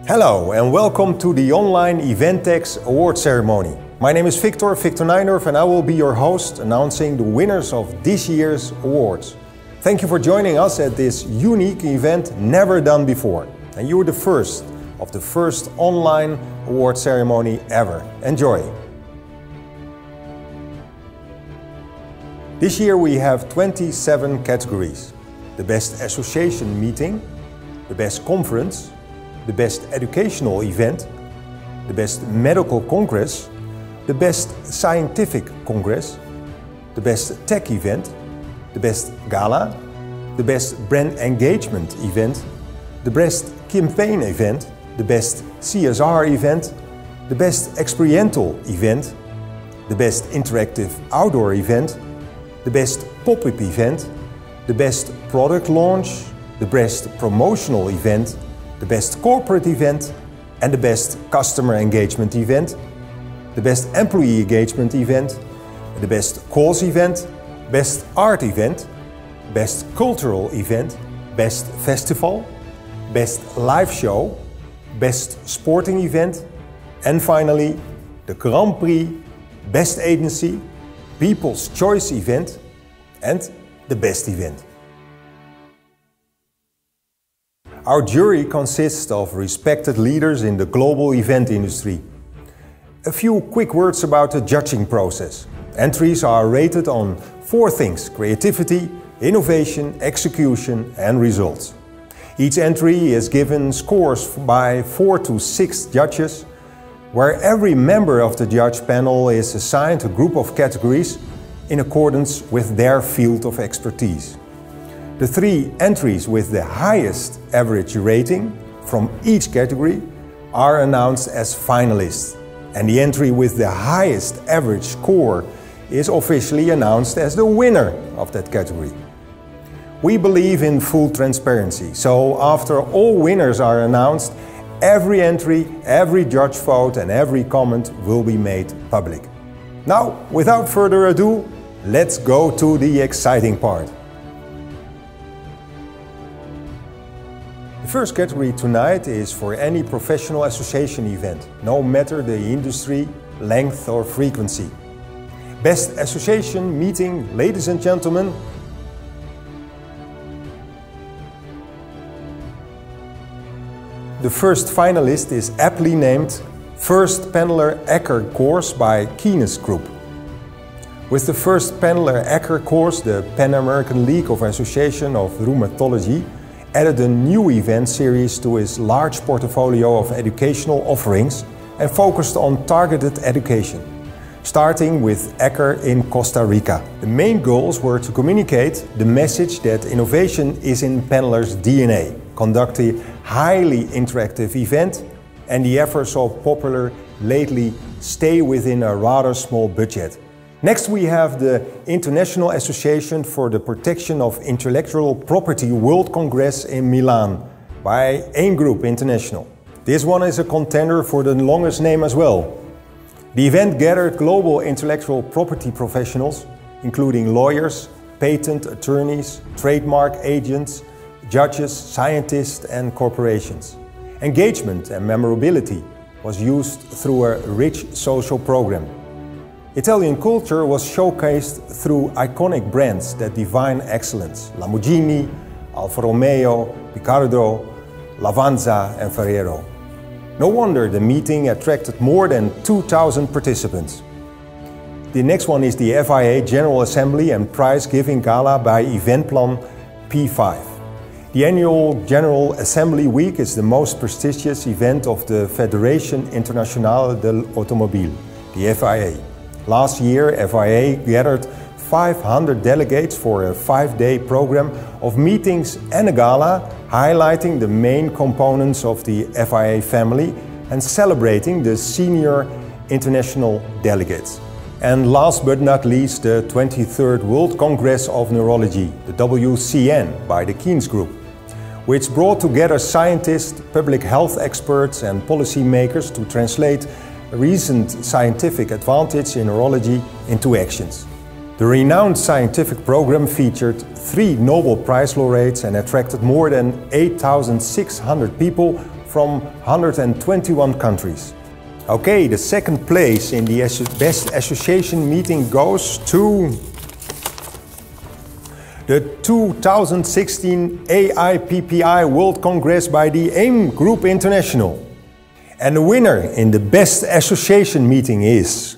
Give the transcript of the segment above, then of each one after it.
Hello and welcome to the online Eventex award ceremony. My name is Victor Nijndorf, and I will be your host announcing the winners of this year's awards. Thank you for joining us at this unique event never done before. And you are the first of the first online award ceremony ever. Enjoy! This year we have 27 categories. The best association meeting, the best conference, the best educational event, the best medical congress, the best scientific congress, the best tech event, the best gala, the best brand engagement event, the best campaign event, the best CSR event, the best experiential event, the best interactive outdoor event, the best pop-up event, the best product launch, the best promotional event, the best corporate event and the best customer engagement event, the best employee engagement event, the best cause event, best art event, best cultural event, best festival, best live show, best sporting event, and finally the Grand Prix, best agency, People's Choice event and the best event. Our jury consists of respected leaders in the global event industry. A few quick words about the judging process. Entries are rated on 4 things: creativity, innovation, execution and results. Each entry is given scores by 4 to 6 judges, where every member of the judge panel is assigned a group of categories in accordance with their field of expertise. The 3 entries with the highest average rating from each category are announced as finalists, and the entry with the highest average score is officially announced as the winner of that category. We believe in full transparency, so after all winners are announced, every entry, every judge vote and every comment will be made public. Now, without further ado, let's go to the exciting part. The first category tonight is for any professional association event, no matter the industry, length or frequency. Best association meeting, ladies and gentlemen. The first finalist is aptly named First Paneler Ecker Course by Keynes Group. With the First Paneler Ecker Course, the Pan American League of Association of Rheumatology added a new event series to its large portfolio of educational offerings and focused on targeted education, starting with Ecker in Costa Rica. The main goals were to communicate the message that innovation is in panelers' DNA, conduct a highly interactive event, and the efforts of Popular lately stay within a rather small budget. Next we have the International Association for the Protection of Intellectual Property World Congress in Milan by AIM Group International. This one is a contender for the longest name as well. The event gathered global intellectual property professionals, including lawyers, patent attorneys, trademark agents, judges, scientists and corporations. Engagement and memorability was used through a rich social program. Italian culture was showcased through iconic brands that define excellence: Lamborghini, Alfa Romeo, Picardo, Lavanza and Ferrero. No wonder the meeting attracted more than 2,000 participants. The next one is the FIA General Assembly and Prize Giving Gala by Eventplan P5. The annual General Assembly Week is the most prestigious event of the Fédération Internationale de l'Automobile, the FIA. Last year, FIA gathered 500 delegates for a 5-day program of meetings and a gala, highlighting the main components of the FIA family and celebrating the senior international delegates. And last but not least, the 23rd World Congress of Neurology, the WCN, by the Keynes Group, which brought together scientists, public health experts and policymakers to translate recent scientific advantage in neurology into actions. The renowned scientific program featured 3 Nobel Prize laureates and attracted more than 8,600 people from 121 countries. Okay, the second place in the Best Association meeting goes to the 2016 AIPPI World Congress by the AIM Group International. And the winner in the Best Association meeting is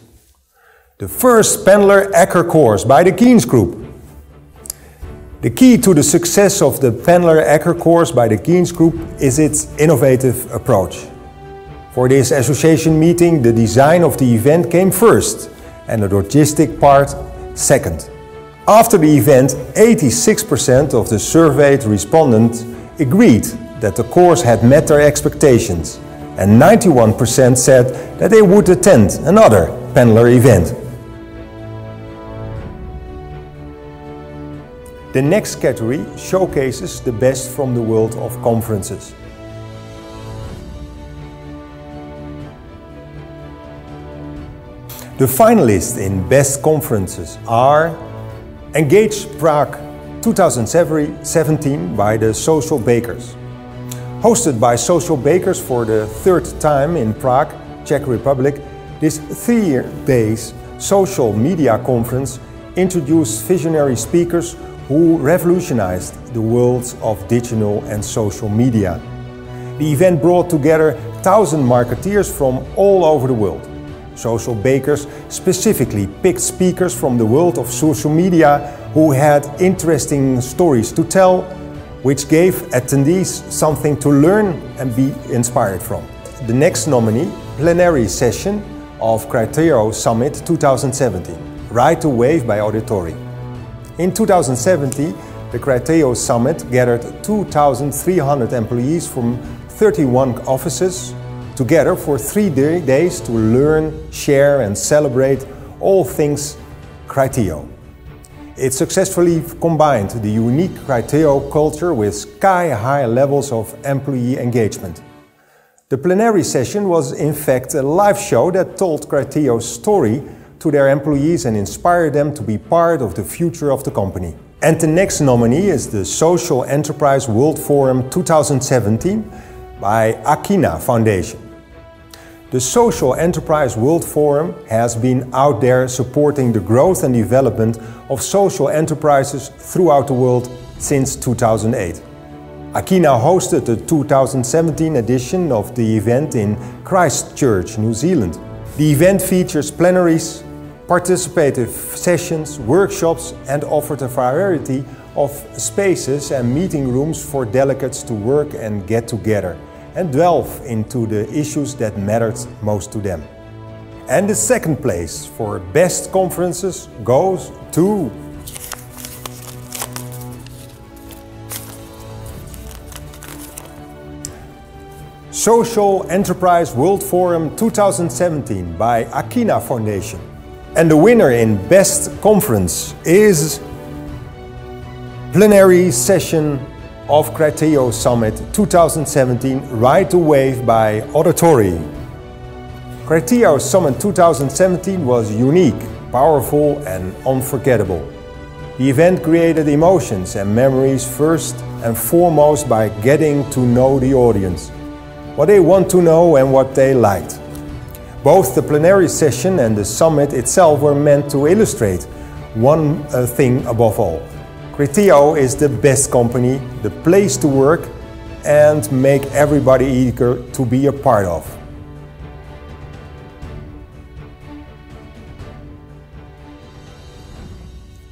the first Paneler Hacker course by the Keynes Group. The key to the success of the Paneler Hacker course by the Keynes Group is its innovative approach. For this association meeting, the design of the event came first and the logistic part second. After the event, 86% of the surveyed respondents agreed that the course had met their expectations, and 91% said that they would attend another Paneler event. The next category showcases the best from the world of conferences. The finalists in Best Conferences are Engage Prague 2017 by the Social Bakers. Hosted by Social Bakers for the third time in Prague, Czech Republic, this 3-day social media conference introduced visionary speakers who revolutionized the worlds of digital and social media. The event brought together 1,000 marketeers from all over the world. Social Bakers specifically picked speakers from the world of social media who had interesting stories to tell, which gave attendees something to learn and be inspired from. The next nominee, plenary session of Criteo Summit 2017, Ride the Wave by Auditori. In 2017, the Criteo Summit gathered 2,300 employees from 31 offices together for 3 days to learn, share and celebrate all things Criteo. It successfully combined the unique Criteo culture with sky-high levels of employee engagement. The plenary session was in fact a live show that told Criteo's story to their employees and inspired them to be part of the future of the company. And the next nominee is the Social Enterprise World Forum 2017 by Akina Foundation. The Social Enterprise World Forum has been out there supporting the growth and development of social enterprises throughout the world since 2008. Akina hosted the 2017 edition of the event in Christchurch, New Zealand. The event features plenaries, participative sessions, workshops and offered a variety of spaces and meeting rooms for delegates to work and get together and delve into the issues that mattered most to them. And the second place for best conferences goes to Social Enterprise World Forum 2017 by Akina Foundation. And the winner in Best Conference is Plenary Session of Criteo Summit 2017 Ride the Wave by Auditori. Criteo Summit 2017 was unique, powerful and unforgettable. The event created emotions and memories first and foremost by getting to know the audience, what they want to know and what they liked. Both the plenary session and the summit itself were meant to illustrate one thing above all. Criteo is the best company, the place to work and make everybody eager to be a part of.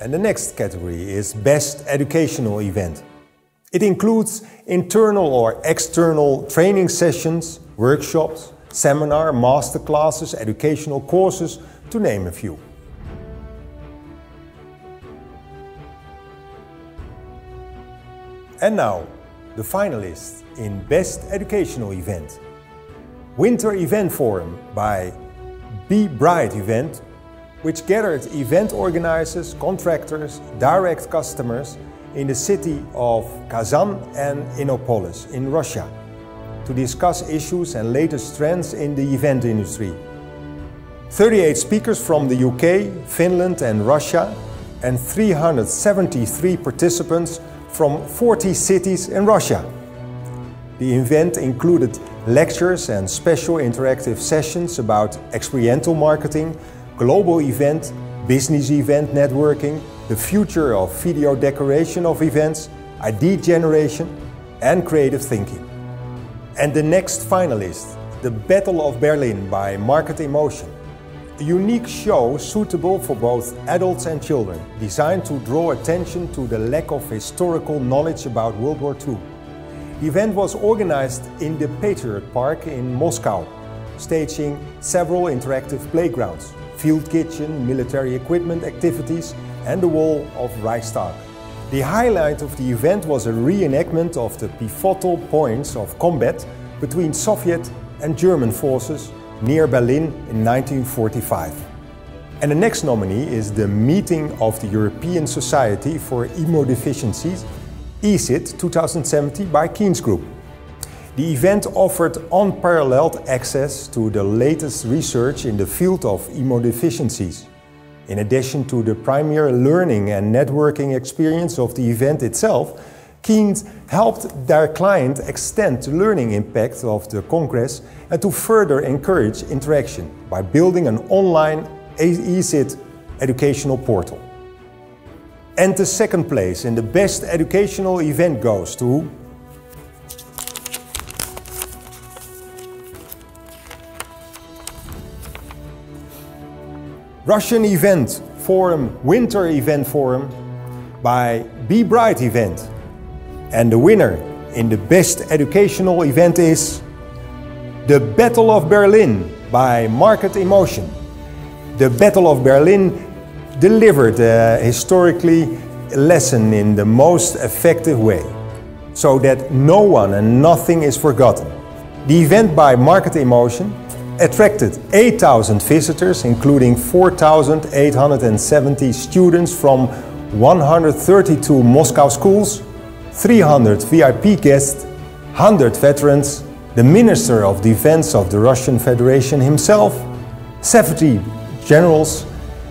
And the next category is Best Educational Event. It includes internal or external training sessions, workshops, seminar, master classes, educational courses, to name a few. And now, the finalists in Best Educational Event. Winter Event Forum by Be Bright Event, which gathered event organizers, contractors, direct customers in the city of Kazan and Innopolis in Russia to discuss issues and latest trends in the event industry. 38 speakers from the UK, Finland and Russia, and 373 participants from 40 cities in Russia. The event included lectures and special interactive sessions about experiential marketing, global event, business event networking, the future of video decoration of events, idea generation and creative thinking. And the next finalist, the Battle of Berlin by Market Emotion. A unique show suitable for both adults and children, designed to draw attention to the lack of historical knowledge about World War II. The event was organized in the Patriot Park in Moscow, staging several interactive playgrounds, field kitchen, military equipment activities and the wall of Reichstag. The highlight of the event was a reenactment of the pivotal points of combat between Soviet and German forces near Berlin in 1945. And the next nominee is the Meeting of the European Society for Immunodeficiencies, ESID 2017 by Keynes Group. The event offered unparalleled access to the latest research in the field of immunodeficiencies. In addition to the premier learning and networking experience of the event itself, Keynes helped their client extend the learning impact of the Congress and to further encourage interaction by building an online ESID educational portal. And the second place in the best educational event goes to Russian Event Forum Winter Event Forum by Be Bright Event. And the winner in the best educational event is the Battle of Berlin by Market Emotion. The Battle of Berlin delivered a historically lesson in the most effective way, so that no one and nothing is forgotten. The event by Market Emotion attracted 8,000 visitors, including 4,870 students from 132 Moscow schools, 300 VIP guests, 100 veterans, the Minister of Defense of the Russian Federation himself, 70 generals,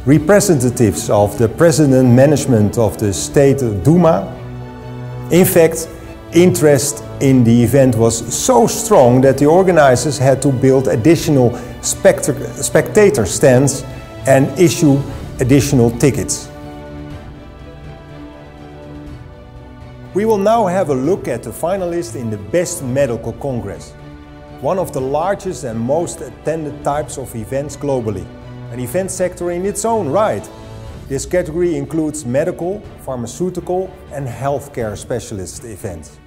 representatives of the President Management of the State Duma. In fact, interest in the event was so strong that the organizers had to build additional spectator stands and issue additional tickets. We will now have a look at the finalists in the Best Medical Congress, one of the largest and most attended types of events globally, an event sector in its own right. This category includes medical, pharmaceutical and healthcare specialist events.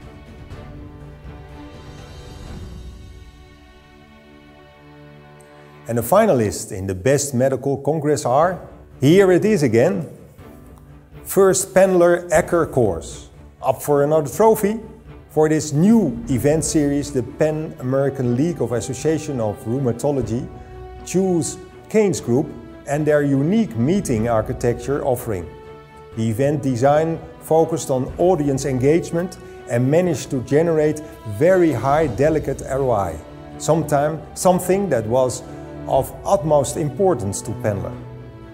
And the finalists in the Best Medical Congress are, here it is again, First Paneler Acker course. Up for another trophy? For this new event series, the Pan-American League of Association of Rheumatology chose Keynes Group and their unique meeting architecture offering. The event design focused on audience engagement and managed to generate very high delicate ROI, something that was of utmost importance to Paneler.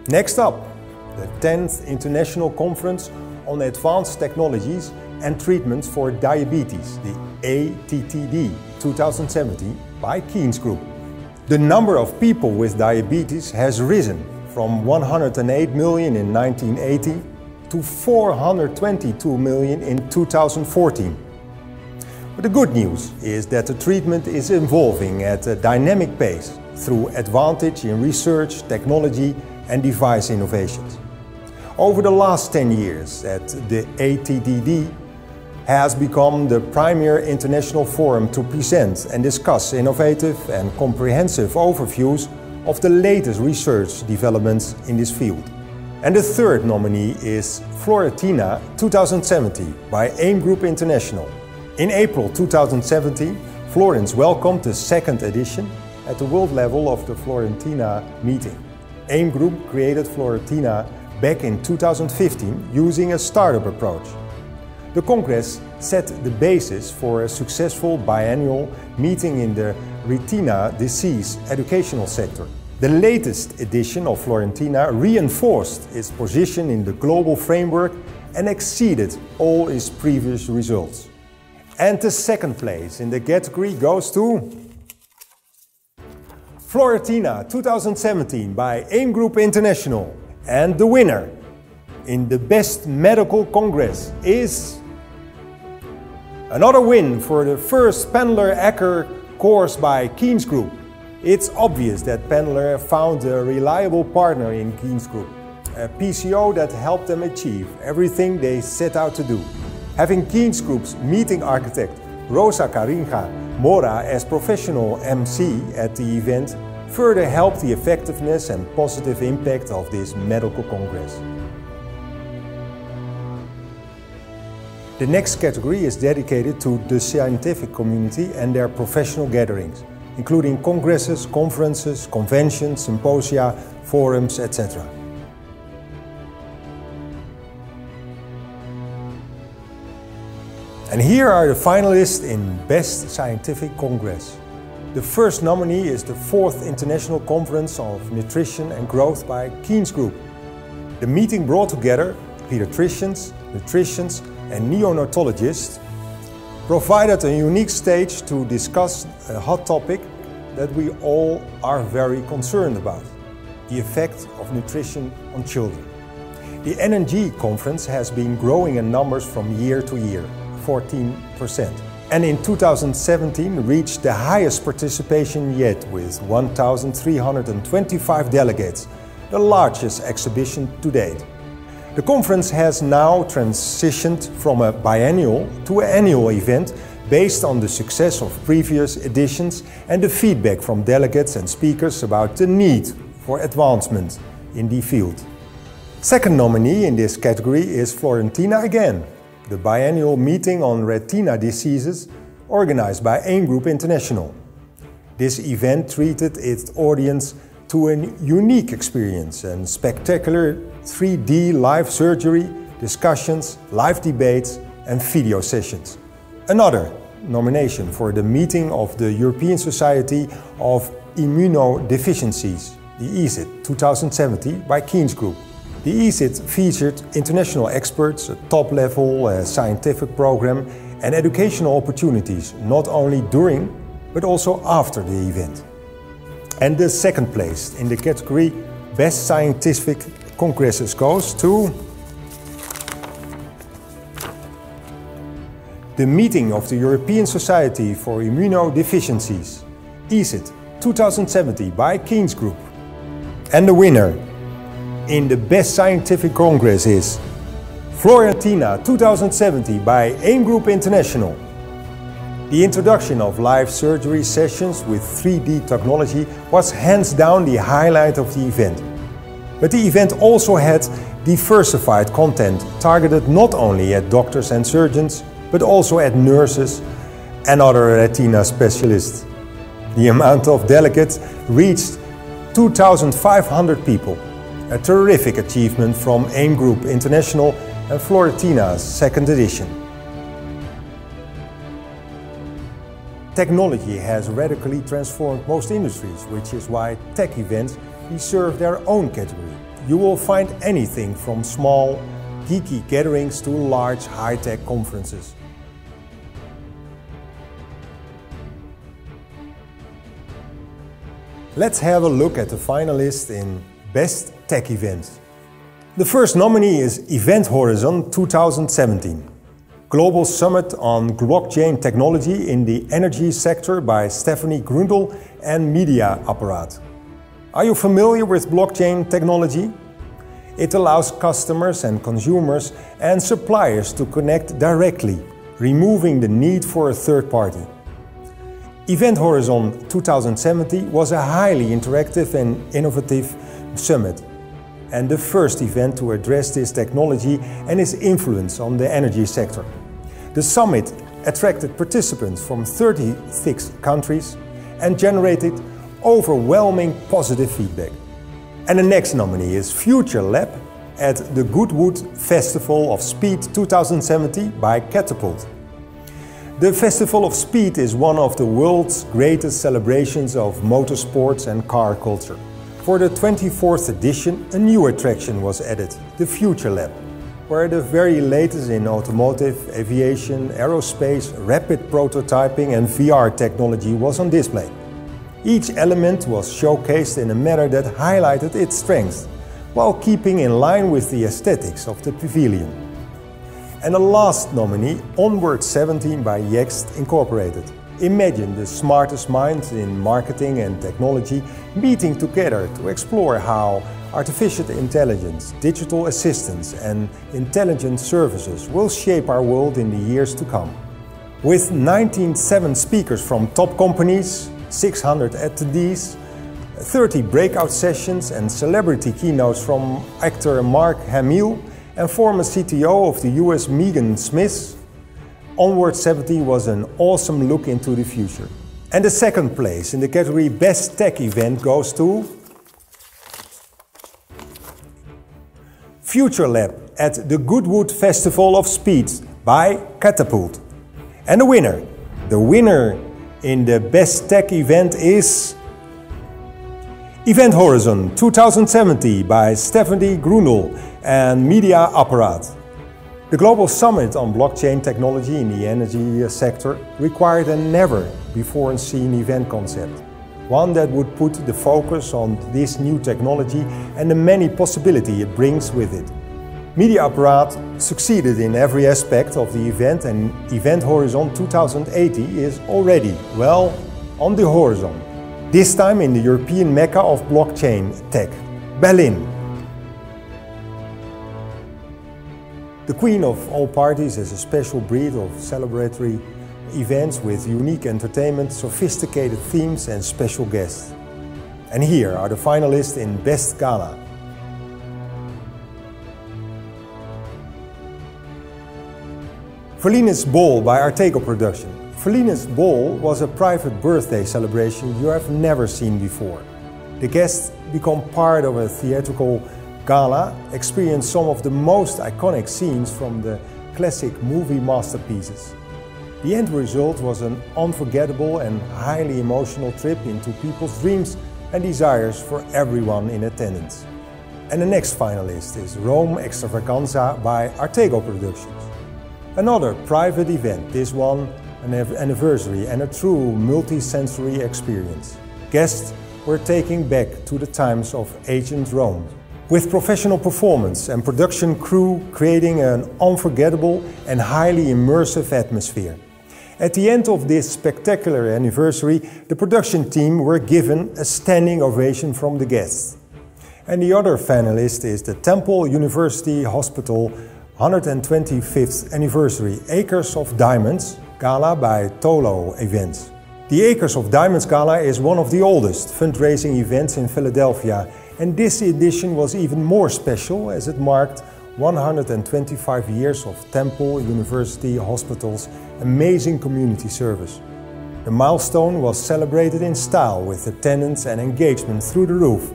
Next up, the 10th International Conference on Advanced Technologies and Treatments for Diabetes, the ATTD 2017 by Keynes Group. The number of people with diabetes has risen from 108 million in 1980 to 422 million in 2014. But the good news is that the treatment is evolving at a dynamic pace through advantage in research, technology and device innovations. Over the last 10 years, the ATTD has become the premier international forum to present and discuss innovative and comprehensive overviews of the latest research developments in this field. And the third nominee is Florentina 2017 by AIM Group International. In April 2017, Florence welcomed the second edition at the world level of the Florentina meeting. AIM Group created Florentina back in 2015 using a startup approach. The Congress set the basis for a successful biannual meeting in the retina disease educational sector. The latest edition of Florentina reinforced its position in the global framework and exceeded all its previous results. And the second place in the category goes to Florentina 2017 by AIM Group International. And the winner in the Best Medical Congress is another win for the first Paneler Hacker course by Keynes Group. It's obvious that Paneler found a reliable partner in Keynes Group, a PCO that helped them achieve everything they set out to do. Having Keynes Group's meeting architect Rosa Caringa Mora as professional MC at the event further helped the effectiveness and positive impact of this medical congress. The next category is dedicated to the scientific community and their professional gatherings, including congresses, conferences, conventions, symposia, forums, etc. And here are the finalists in Best Scientific Congress. The first nominee is the 4th International Conference of Nutrition and Growth by Keynes Group. The meeting brought together pediatricians, nutritionists and neonatologists, provided a unique stage to discuss a hot topic that we all are very concerned about: the effect of nutrition on children. The NNG conference has been growing in numbers from year to year, 14%. And in 2017 reached the highest participation yet with 1,325 delegates, the largest exhibition to date. The conference has now transitioned from a biennial to an annual event based on the success of previous editions and the feedback from delegates and speakers about the need for advancement in the field. Second nominee in this category is Florentina again, the biennial meeting on retina diseases organized by AIM Group International. This event treated its audience to a unique experience and spectacular 3D live surgery, discussions, live debates and video sessions. Another nomination for the meeting of the European Society of Immunodeficiencies, the ESID 2070 by Keynes Group. The ESID featured international experts, a top-level scientific program and educational opportunities not only during but also after the event. And the second place in the category Best Scientific Congresses goes to the meeting of the European Society for Immunodeficiencies, ESID 2070 by Keynes Group. And the winner in the Best Scientific Congress is Florentina 2070 by AIM Group International. The introduction of live surgery sessions with 3D technology was hands down the highlight of the event. But the event also had diversified content targeted not only at doctors and surgeons, but also at nurses and other retina specialists. The amount of delegates reached 2,500 people, a terrific achievement from AIM Group International and Florentina's second edition. Technology has radically transformed most industries, which is why tech events deserve their own category. You will find anything from small, geeky gatherings to large, high-tech conferences. Let's have a look at the finalists in Best Tech Event. The first nominee is Event Horizon 2017. Global Summit on Blockchain Technology in the Energy Sector by Stephanie Grundel and Media Apparat. Are you familiar with blockchain technology? It allows customers and consumers and suppliers to connect directly, removing the need for a third party. Event Horizon 2070 was a highly interactive and innovative summit, and the first event to address this technology and its influence on the energy sector. The summit attracted participants from 36 countries and generated overwhelming positive feedback. And the next nominee is Future Lab at the Goodwood Festival of Speed 2070 by Catapult. The Festival of Speed is one of the world's greatest celebrations of motorsports and car culture. For the 24th edition, a new attraction was added, the Future Lab, where the very latest in automotive, aviation, aerospace, rapid prototyping and VR technology was on display. Each element was showcased in a manner that highlighted its strengths, while keeping in line with the aesthetics of the pavilion. And the last nominee, Onward 17 by Yext Incorporated. Imagine the smartest minds in marketing and technology meeting together to explore how artificial intelligence, digital assistants and intelligent services will shape our world in the years to come. With 97 speakers from top companies, 600 attendees, 30 breakout sessions and celebrity keynotes from actor Mark Hamill and former CTO of the US Megan Smith, Onward 17 was an awesome look into the future. And the second place in the category Best Tech Event goes to Future Lab at the Goodwood Festival of Speed by Catapult. And the winner in the Best Tech Event is Event Horizon 2070 by Stephanie Grunel and Media Apparat. The Global Summit on Blockchain Technology in the energy sector required a never-before-seen event concept, one that would put the focus on this new technology and the many possibilities it brings with it. Media Apparat succeeded in every aspect of the event, and Event Horizon 2080 is already, well, on the horizon. This time in the European Mecca of blockchain tech, Berlin. The queen of all parties is a special breed of celebratory events with unique entertainment, sophisticated themes and special guests. And here are the finalists in Best Gala. Verline's Ball by Artego Production. Verline's Ball was a private birthday celebration you have never seen before. The guests become part of a theatrical gala, experience some of the most iconic scenes from the classic movie masterpieces. The end result was an unforgettable and highly emotional trip into people's dreams and desires for everyone in attendance. And the next finalist is Rome Extravaganza by Artego Productions. Another private event, this one an anniversary and a true multi-sensory experience. Guests were taken back to the times of ancient Rome, with professional performance and production crew creating an unforgettable and highly immersive atmosphere. At the end of this spectacular anniversary, the production team were given a standing ovation from the guests. And the other finalist is the Temple University Hospital 125th Anniversary Acres of Diamonds Gala by Tolo Events. The Acres of Diamonds Gala is one of the oldest fundraising events in Philadelphia, and this edition was even more special as it marked 125 years of Temple University Hospital's amazing community service. The milestone was celebrated in style with attendance and engagement through the roof,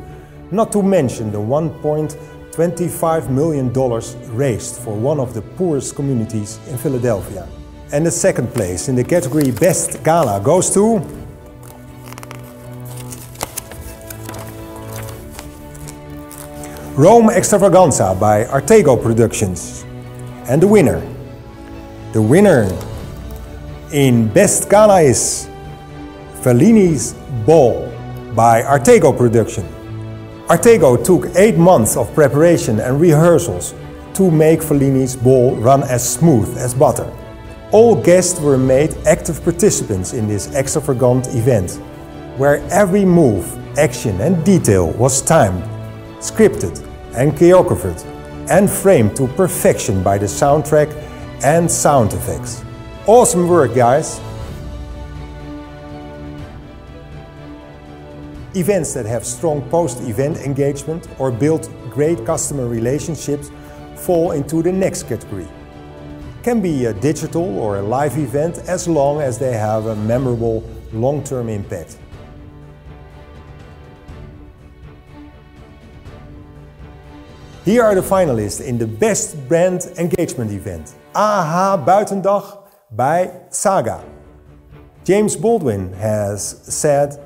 not to mention the $1.25 million raised for one of the poorest communities in Philadelphia. And the second place in the category Best Gala goes to Rome Extravaganza by Artego Productions. And the winner in Best Gala is Verline's Ball by Artego Production. Artego took 8 months of preparation and rehearsals to make Verline's Ball run as smooth as butter. All guests were made active participants in this extravagant event, where every move, action and detail was timed, scripted and choreographed and framed to perfection by the soundtrack and sound effects. Awesome work, guys! Events that have strong post-event engagement or build great customer relationships fall into the next category. Can be a digital or a live event as long as they have a memorable long-term impact. Here are the finalists in the Best Brand Engagement Event. AH Buitendag by Saga. James Baldwin has said,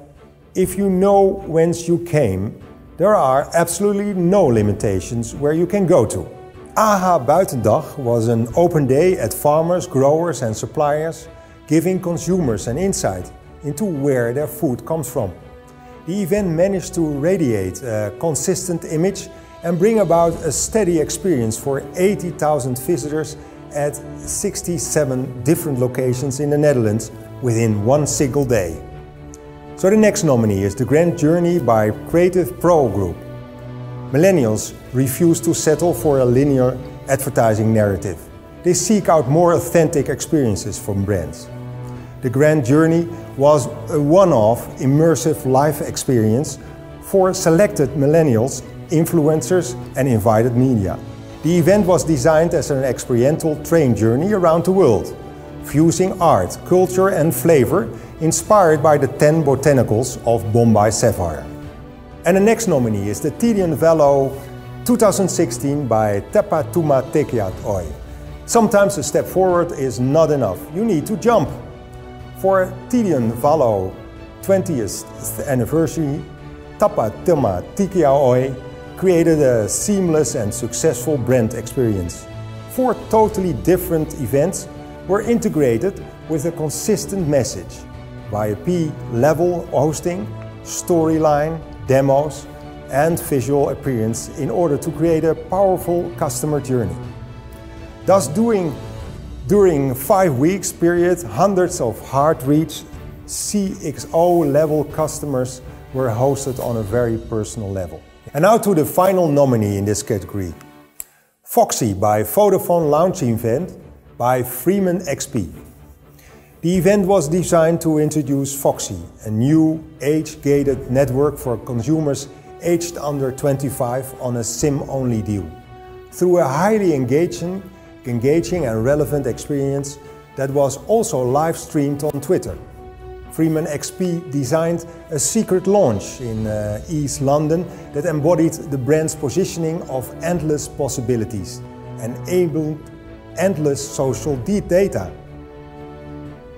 "If you know whence you came, there are absolutely no limitations where you can go to." AH Buitendag was an open day at farmers, growers and suppliers, giving consumers an insight into where their food comes from. The event managed to radiate a consistent image and bring about a steady experience for 80,000 visitors at 67 different locations in the Netherlands within one single day. So the next nominee is The Grand Journey by Creative Pro Group. Millennials refuse to settle for a linear advertising narrative. They seek out more authentic experiences from brands. The Grand Journey was a one-off, immersive live experience for selected millennials, influencers and invited media. The event was designed as an experiential train journey around the world, fusing art, culture and flavor inspired by the 10 botanicals of Bombay Sapphire. And the next nominee is the Tidian Velo 2016 by Tepa Tuma Tekiat Oi. Sometimes a step forward is not enough, you need to jump. For Tidian Velo 20th anniversary, Tapa Tuma Tekiat Oi created a seamless and successful brand experience. 4 totally different events were integrated with a consistent message: VIP-level hosting, storyline, demos and visual appearance in order to create a powerful customer journey. Thus during 5 weeks period, hundreds of hard-reach CXO level customers were hosted on a very personal level. And now to the final nominee in this category. Foxy by Vodafone Launch Event by Freeman XP. The event was designed to introduce Foxy, a new age-gated network for consumers aged under 25 on a SIM-only deal, through a highly engaging and relevant experience that was also live-streamed on Twitter. Freeman XP designed a secret launch in East London that embodied the brand's positioning of endless possibilities and enabled endless social data.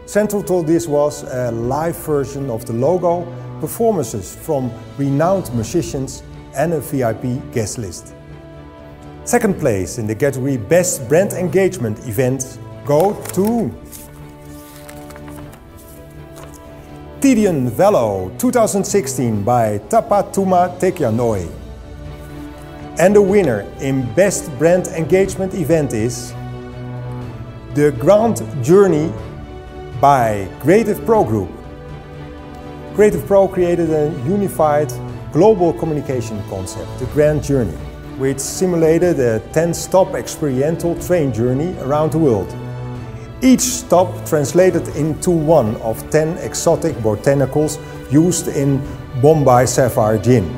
Central to this was a live version of the logo, performances from renowned musicians and a VIP guest list. Second place in the category Best Brand Engagement Event go to Tidian Velo 2016 by Tapa Tuma Tekianoi. And the winner in Best Brand Engagement Event is The Grand Journey by Creative Pro Group. Creative Pro created a unified global communication concept, the Grand Journey, which simulated a 10-stop experiential train journey around the world. Each stop translated into one of 10 exotic botanicals used in Bombay Sapphire gin.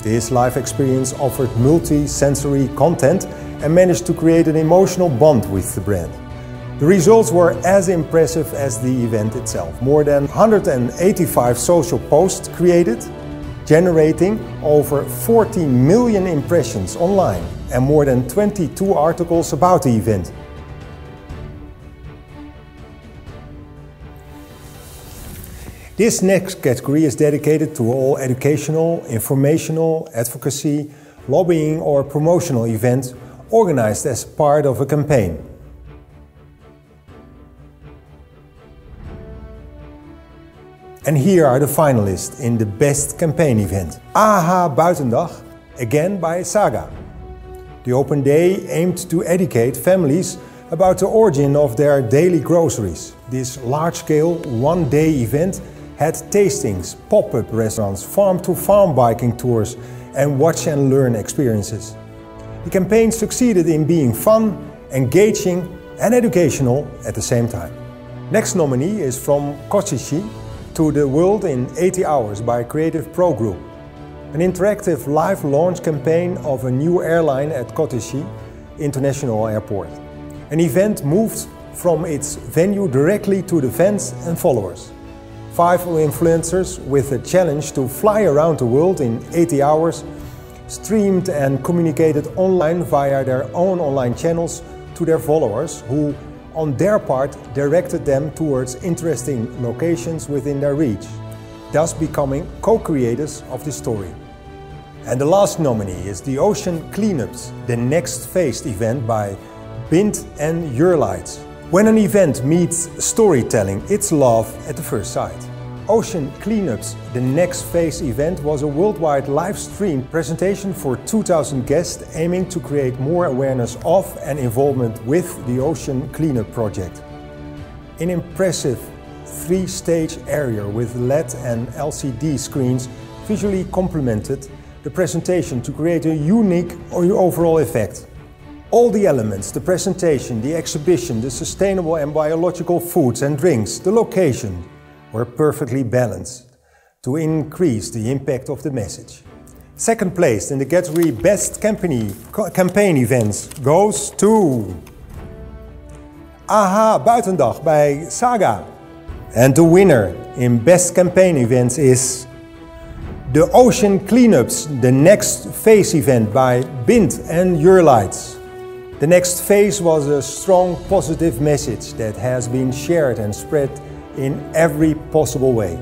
This live experience offered multi-sensory content and managed to create an emotional bond with the brand. The results were as impressive as the event itself. More than 185 social posts created, generating over 14 million impressions online and more than 22 articles about the event. This next category is dedicated to all educational, informational, advocacy, lobbying or promotional events organized as part of a campaign. And here are the finalists in the Best Campaign Event. AHA Buitendag, again by Saga. The open day aimed to educate families about the origin of their daily groceries. This large-scale, one-day event had tastings, pop-up restaurants, farm-to-farm biking tours and watch-and-learn experiences. The campaign succeeded in being fun, engaging and educational at the same time. Next nominee is From Kochishi to the World in 80 Hours by Creative Pro Group, an interactive live launch campaign of a new airline at Kochishi International Airport. An event moved from its venue directly to the fans and followers. 5 influencers with a challenge to fly around the world in 80 hours streamed and communicated online via their own online channels to their followers, who on their part directed them towards interesting locations within their reach, thus becoming co-creators of the story. And the last nominee is the Ocean Cleanups, the Next Phased event by Bint and Your Lights. When an event meets storytelling, it's love at the first sight. Ocean Cleanups, the next phase event, was a worldwide live stream presentation for 2,000 guests aiming to create more awareness of and involvement with the Ocean Cleanup project. An impressive 3-stage area with LED and LCD screens visually complemented the presentation to create a unique overall effect. All the elements, the presentation, the exhibition, the sustainable and biological foods and drinks, the location, were perfectly balanced to increase the impact of the message. Second place in the category Best Campaign Events goes to AHA Buitendag bij Saga. And the winner in Best Campaign Events is the Ocean Cleanups, the next phase event by Bind and Eurlights. The next phase was a strong positive message that has been shared and spread in every possible way.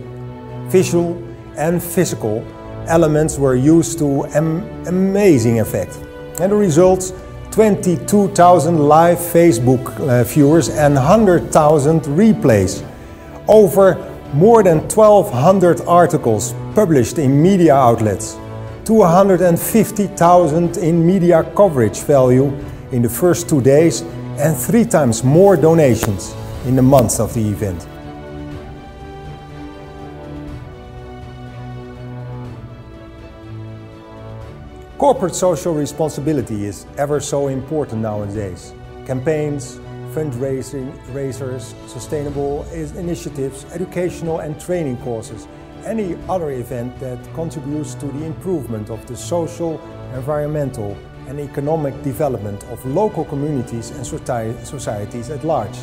Visual and physical elements were used to amazing effect. And the results, 22,000 live Facebook viewers and 100,000 replays. Over more than 1,200 articles published in media outlets. 250,000 in media coverage value in the first 2 days and 3 times more donations in the months of the event. Corporate social responsibility is ever so important nowadays. Campaigns, fundraisers, sustainable initiatives, educational and training courses, any other event that contributes to the improvement of the social, environmental and economic development of local communities and societies at large.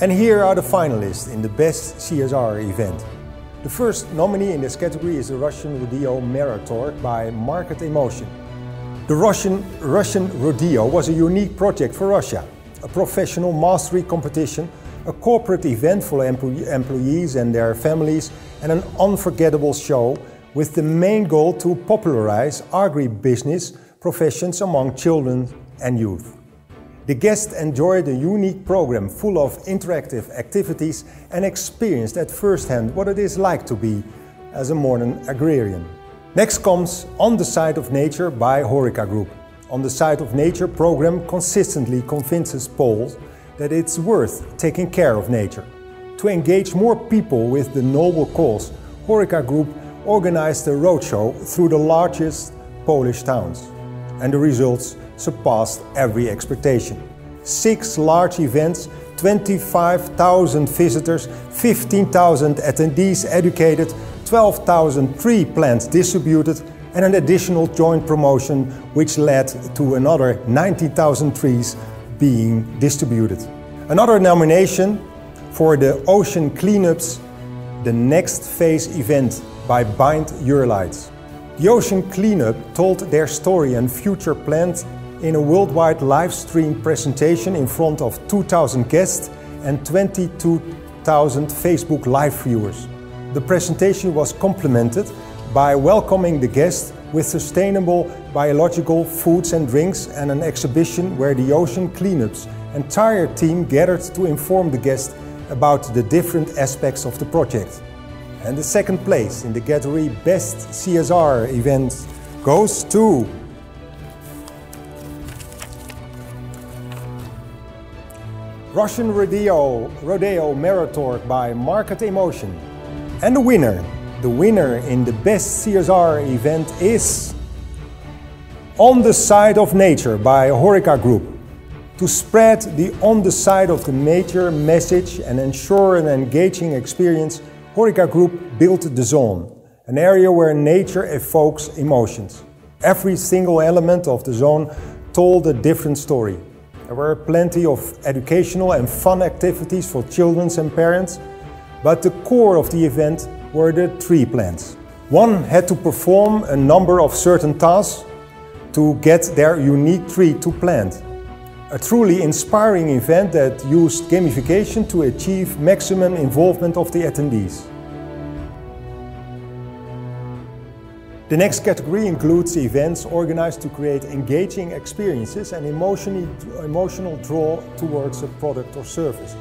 And here are the finalists in the Best CSR Event. The first nominee in this category is the Russian Rodeo Marathon by Market Emotion. The Russian Rodeo was a unique project for Russia, a professional mastery competition, a corporate event for employees and their families, and an unforgettable show with the main goal to popularize agribusiness professions among children and youth. The guests enjoyed a unique program full of interactive activities and experienced at first hand what it is like to be as a modern agrarian. Next comes On the Side of Nature by Horeca Group. On the Side of Nature program consistently convinces Poles that it's worth taking care of nature. To engage more people with the noble cause, Horeca Group organized a roadshow through the largest Polish towns. And the results surpassed every expectation. 6 large events, 25,000 visitors, 15,000 attendees educated, 12,000 tree plants distributed, and an additional joint promotion which led to another 90,000 trees being distributed. Another nomination for the Ocean Cleanups, the next phase event by Bind Eurlights. The Ocean Cleanup told their story and future plans in a worldwide live stream presentation in front of 2,000 guests and 22,000 Facebook live viewers. The presentation was complemented by welcoming the guests with sustainable biological foods and drinks and an exhibition where the Ocean Cleanup's entire team gathered to inform the guests about the different aspects of the project. And the second place in the category Best CSR Event goes to Russian Rodeo Marathon by Market Emotion. And the winner in the Best CSR Event is On the Side of Nature by Horeca Group. To spread the On the Side of the Nature message and ensure an engaging experience, Horeca Group built the zone, an area where nature evokes emotions. Every single element of the zone told a different story. There were plenty of educational and fun activities for children and parents, but the core of the event were the tree plants. One had to perform a number of certain tasks to get their unique tree to plant. A truly inspiring event that used gamification to achieve maximum involvement of the attendees. The next category includes events organized to create engaging experiences and emotional draw towards a product or services.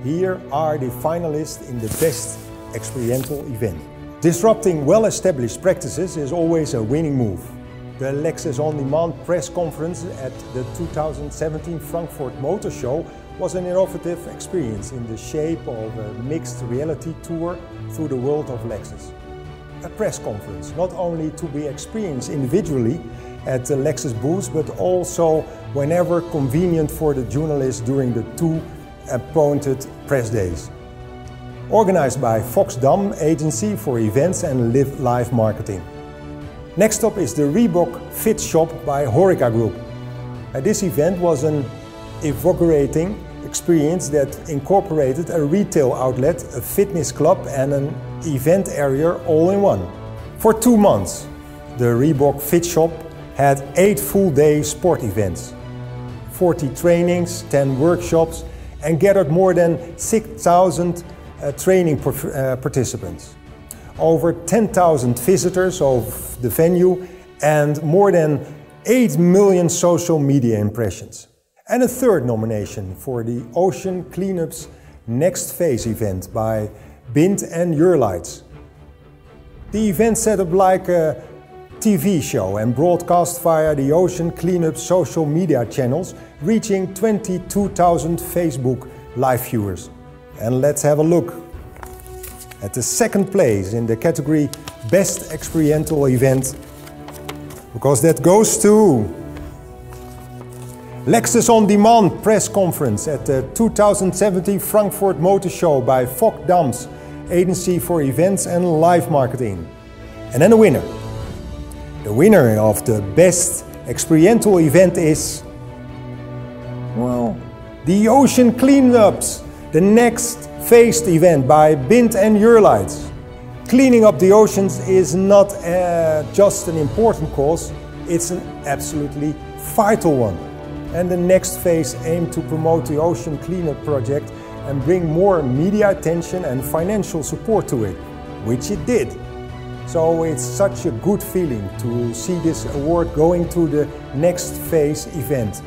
Here are the finalists in the best experiential event. Disrupting well-established practices is always a winning move. The Lexus On Demand press conference at the 2017 Frankfurt Motor Show was an innovative experience in the shape of a mixed reality tour through the world of Lexus. A press conference not only to be experienced individually at the Lexus booth, but also whenever convenient for the journalists during the 2 appointed press days. Organized by Foxdam Agency for Events and Live Marketing. Next up is the Reebok Fit Shop by Horeca Group. This event was an invigorating experience that incorporated a retail outlet, a fitness club and an event area all in one. For 2 months, the Reebok Fit Shop had 8 full-day sport events, 40 trainings, 10 workshops, and gathered more than 6,000 training participants. Over 10,000 visitors of the venue and more than 8 million social media impressions. And a third nomination for the Ocean Cleanup's Next Phase event by Bind and Eurlights. The event set up like a TV show and broadcast via the Ocean Cleanup social media channels, reaching 22,000 Facebook live viewers. And let's have a look at the second place in the category Best Experiential Event, because that goes to Lexus On Demand press conference at the 2017 Frankfurt Motor Show by Foxdam's Agency for Events and Live Marketing. And then the winner. The winner of the Best Experiential Event is, well, the Ocean Cleanups, the Next Phase event by Bind and Eurlights. Cleaning up the oceans is not just an important cause, it's an absolutely vital one. And the Next Phase aimed to promote the Ocean Cleanup project and bring more media attention and financial support to it, which it did. So it's such a good feeling to see this award going to the Next Phase event.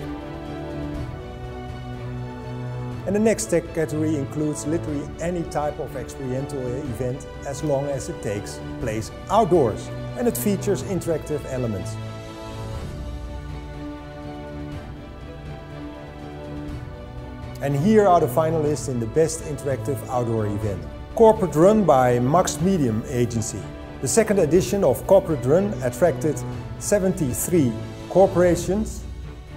And the next category includes literally any type of experiential event as long as it takes place outdoors and it features interactive elements. And here are the finalists in the Best Interactive Outdoor Event. Corporate Run by Max Medium Agency. The second edition of Corporate Run attracted 73 corporations,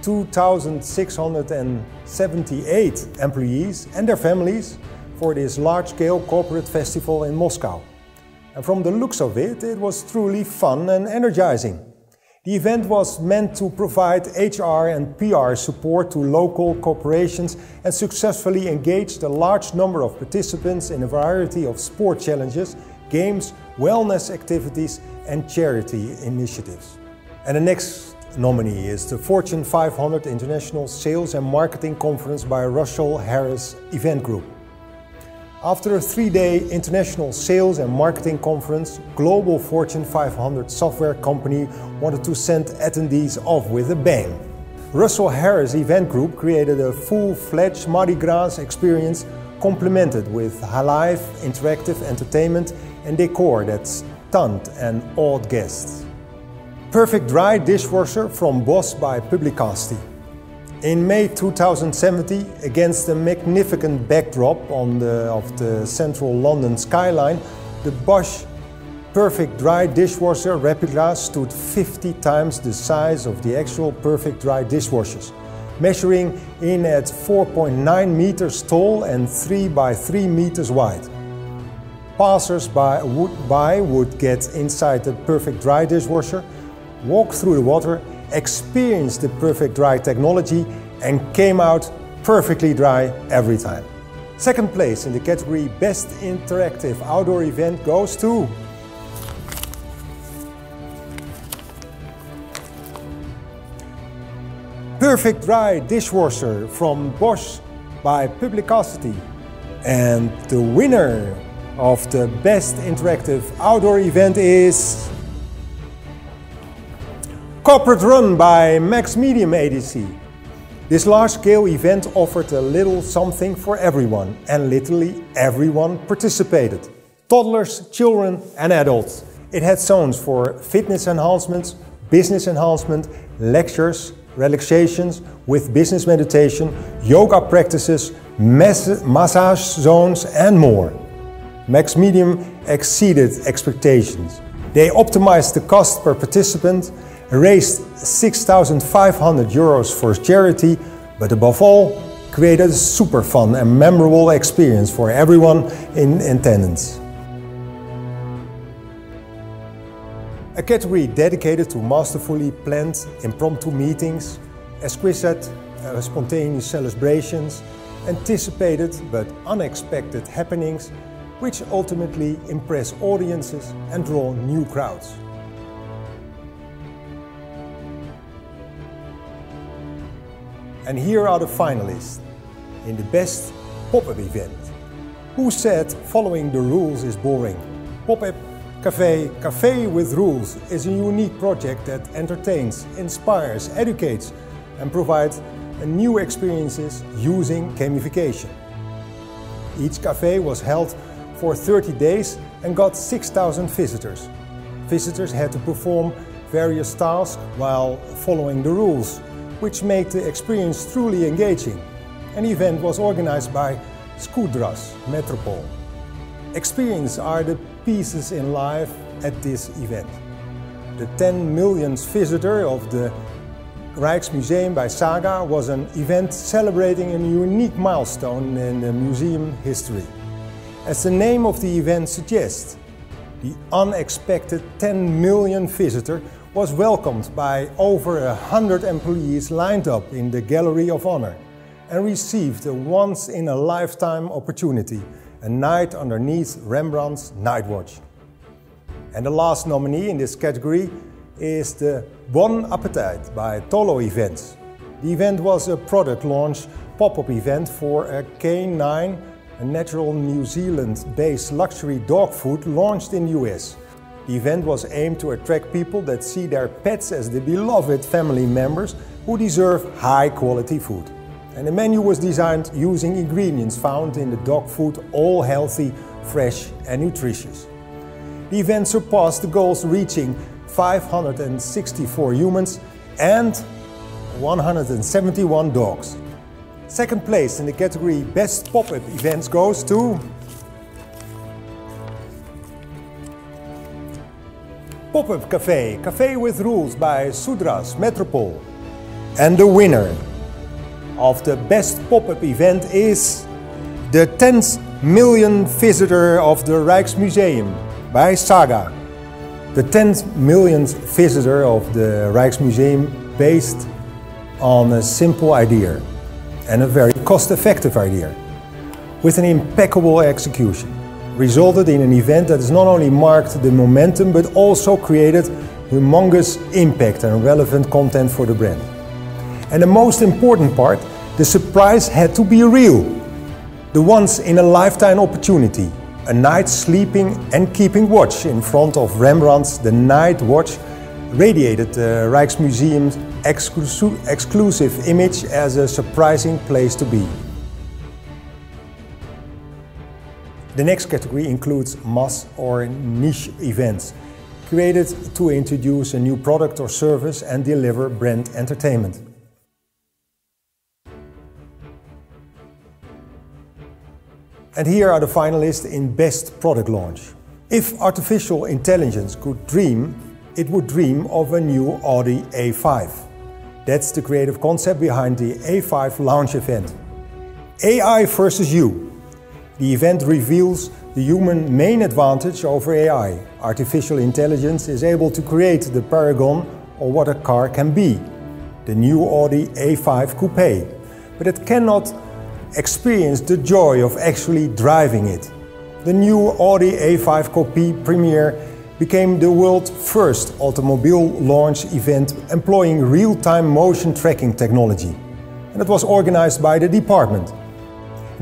2,678 employees and their families for this large-scale corporate festival in Moscow. And from the looks of it, it was truly fun and energizing. The event was meant to provide HR and PR support to local corporations and successfully engaged a large number of participants in a variety of sport challenges, games, wellness activities and charity initiatives. And the next nominee is the Fortune 500 International Sales and Marketing Conference by Russell Harris Event Group. After a 3-day international sales and marketing conference, global Fortune 500 software company wanted to send attendees off with a bang. Russell Harris Event Group created a full-fledged Mardi Gras experience complemented with live interactive entertainment and decor that stunned and awed guests. Perfect Dry Dishwasher from Bosch by Publicasti. In May 2017, against a magnificent backdrop of the central London skyline, the Bosch Perfect Dry Dishwasher replica stood 50 times the size of the actual Perfect Dry dishwashers, measuring in at 4.9 meters tall and 3 by 3 meters wide. Passers-by would get inside the Perfect Dry dishwasher, walk through the water, experience the Perfect Dry technology and came out perfectly dry every time. Second place in the category Best Interactive Outdoor Event goes to Perfect Dry Dishwasher from Bosch by Publicasti. And the winner of the Best Interactive Outdoor Event is Corporate Run by Max Medium ADC. This large-scale event offered a little something for everyone, and literally everyone participated. Toddlers, children and adults. It had zones for fitness enhancements, business enhancement, lectures, relaxations with business meditation, yoga practices, massage zones and more. Max Medium exceeded expectations. They optimized the cost per participant, raised 6,500 euros for charity, but above all, created a super fun and memorable experience for everyone in attendance. A category dedicated to masterfully planned impromptu meetings, exquisite spontaneous celebrations, anticipated but unexpected happenings which ultimately impress audiences and draw new crowds. And here are the finalists in the Best Pop-up Event. Who said following the rules is boring? Pop-up Café with Rules is a unique project that entertains, inspires, educates and provides new experiences using gamification. Each cafe was held for 30 days and got 6,000 visitors. Visitors had to perform various tasks while following the rules, which made the experience truly engaging. An event was organized by Skudras Metropole. Experience are the pieces in life at this event. The 10 millionth visitor of the Rijksmuseum by Saga was an event celebrating a unique milestone in the museum history. As the name of the event suggests, the unexpected 10 million visitor was welcomed by over 100 employees lined up in the Gallery of Honor and received a once-in-a-lifetime opportunity, a night underneath Rembrandt's Night Watch. And the last nominee in this category is the Bon Appetit by Tolo Events. The event was a product launch pop-up event for a K9, a natural New Zealand-based luxury dog food launched in the US. The event was aimed to attract people that see their pets as the beloved family members who deserve high-quality food. And the menu was designed using ingredients found in the dog food, all healthy, fresh and nutritious. The event surpassed the goals, reaching 564 humans and 171 dogs. Second place in the category Best Pop-up Events goes to Pop-up Café with Rules by Skudras Metropole. And the winner of the Best Pop-up Event is the 10th million visitor of the Rijksmuseum by Saga. The 10th millionth visitor of the Rijksmuseum based on a simple idea and a very cost-effective idea with an impeccable execution, resulted in an event that has not only marked the momentum but also created humongous impact and relevant content for the brand. And the most important part, the surprise had to be real. The once-in-a-lifetime opportunity, a night sleeping and keeping watch in front of Rembrandt's The Night Watch, radiated the Rijksmuseum's exclusive image as a surprising place to be. The next category includes mass or niche events, created to introduce a new product or service and deliver brand entertainment. And here are the finalists in Best Product Launch. If artificial intelligence could dream, it would dream of a new Audi A5. That's the creative concept behind the A5 launch event. AI versus you. The event reveals the human main advantage over AI. Artificial intelligence is able to create the paragon of what a car can be, the new Audi A5 Coupe, but it cannot experience the joy of actually driving it. The new Audi A5 Coupe Premier became the world's first automobile launch event employing real-time motion tracking technology, and it was organized by the department.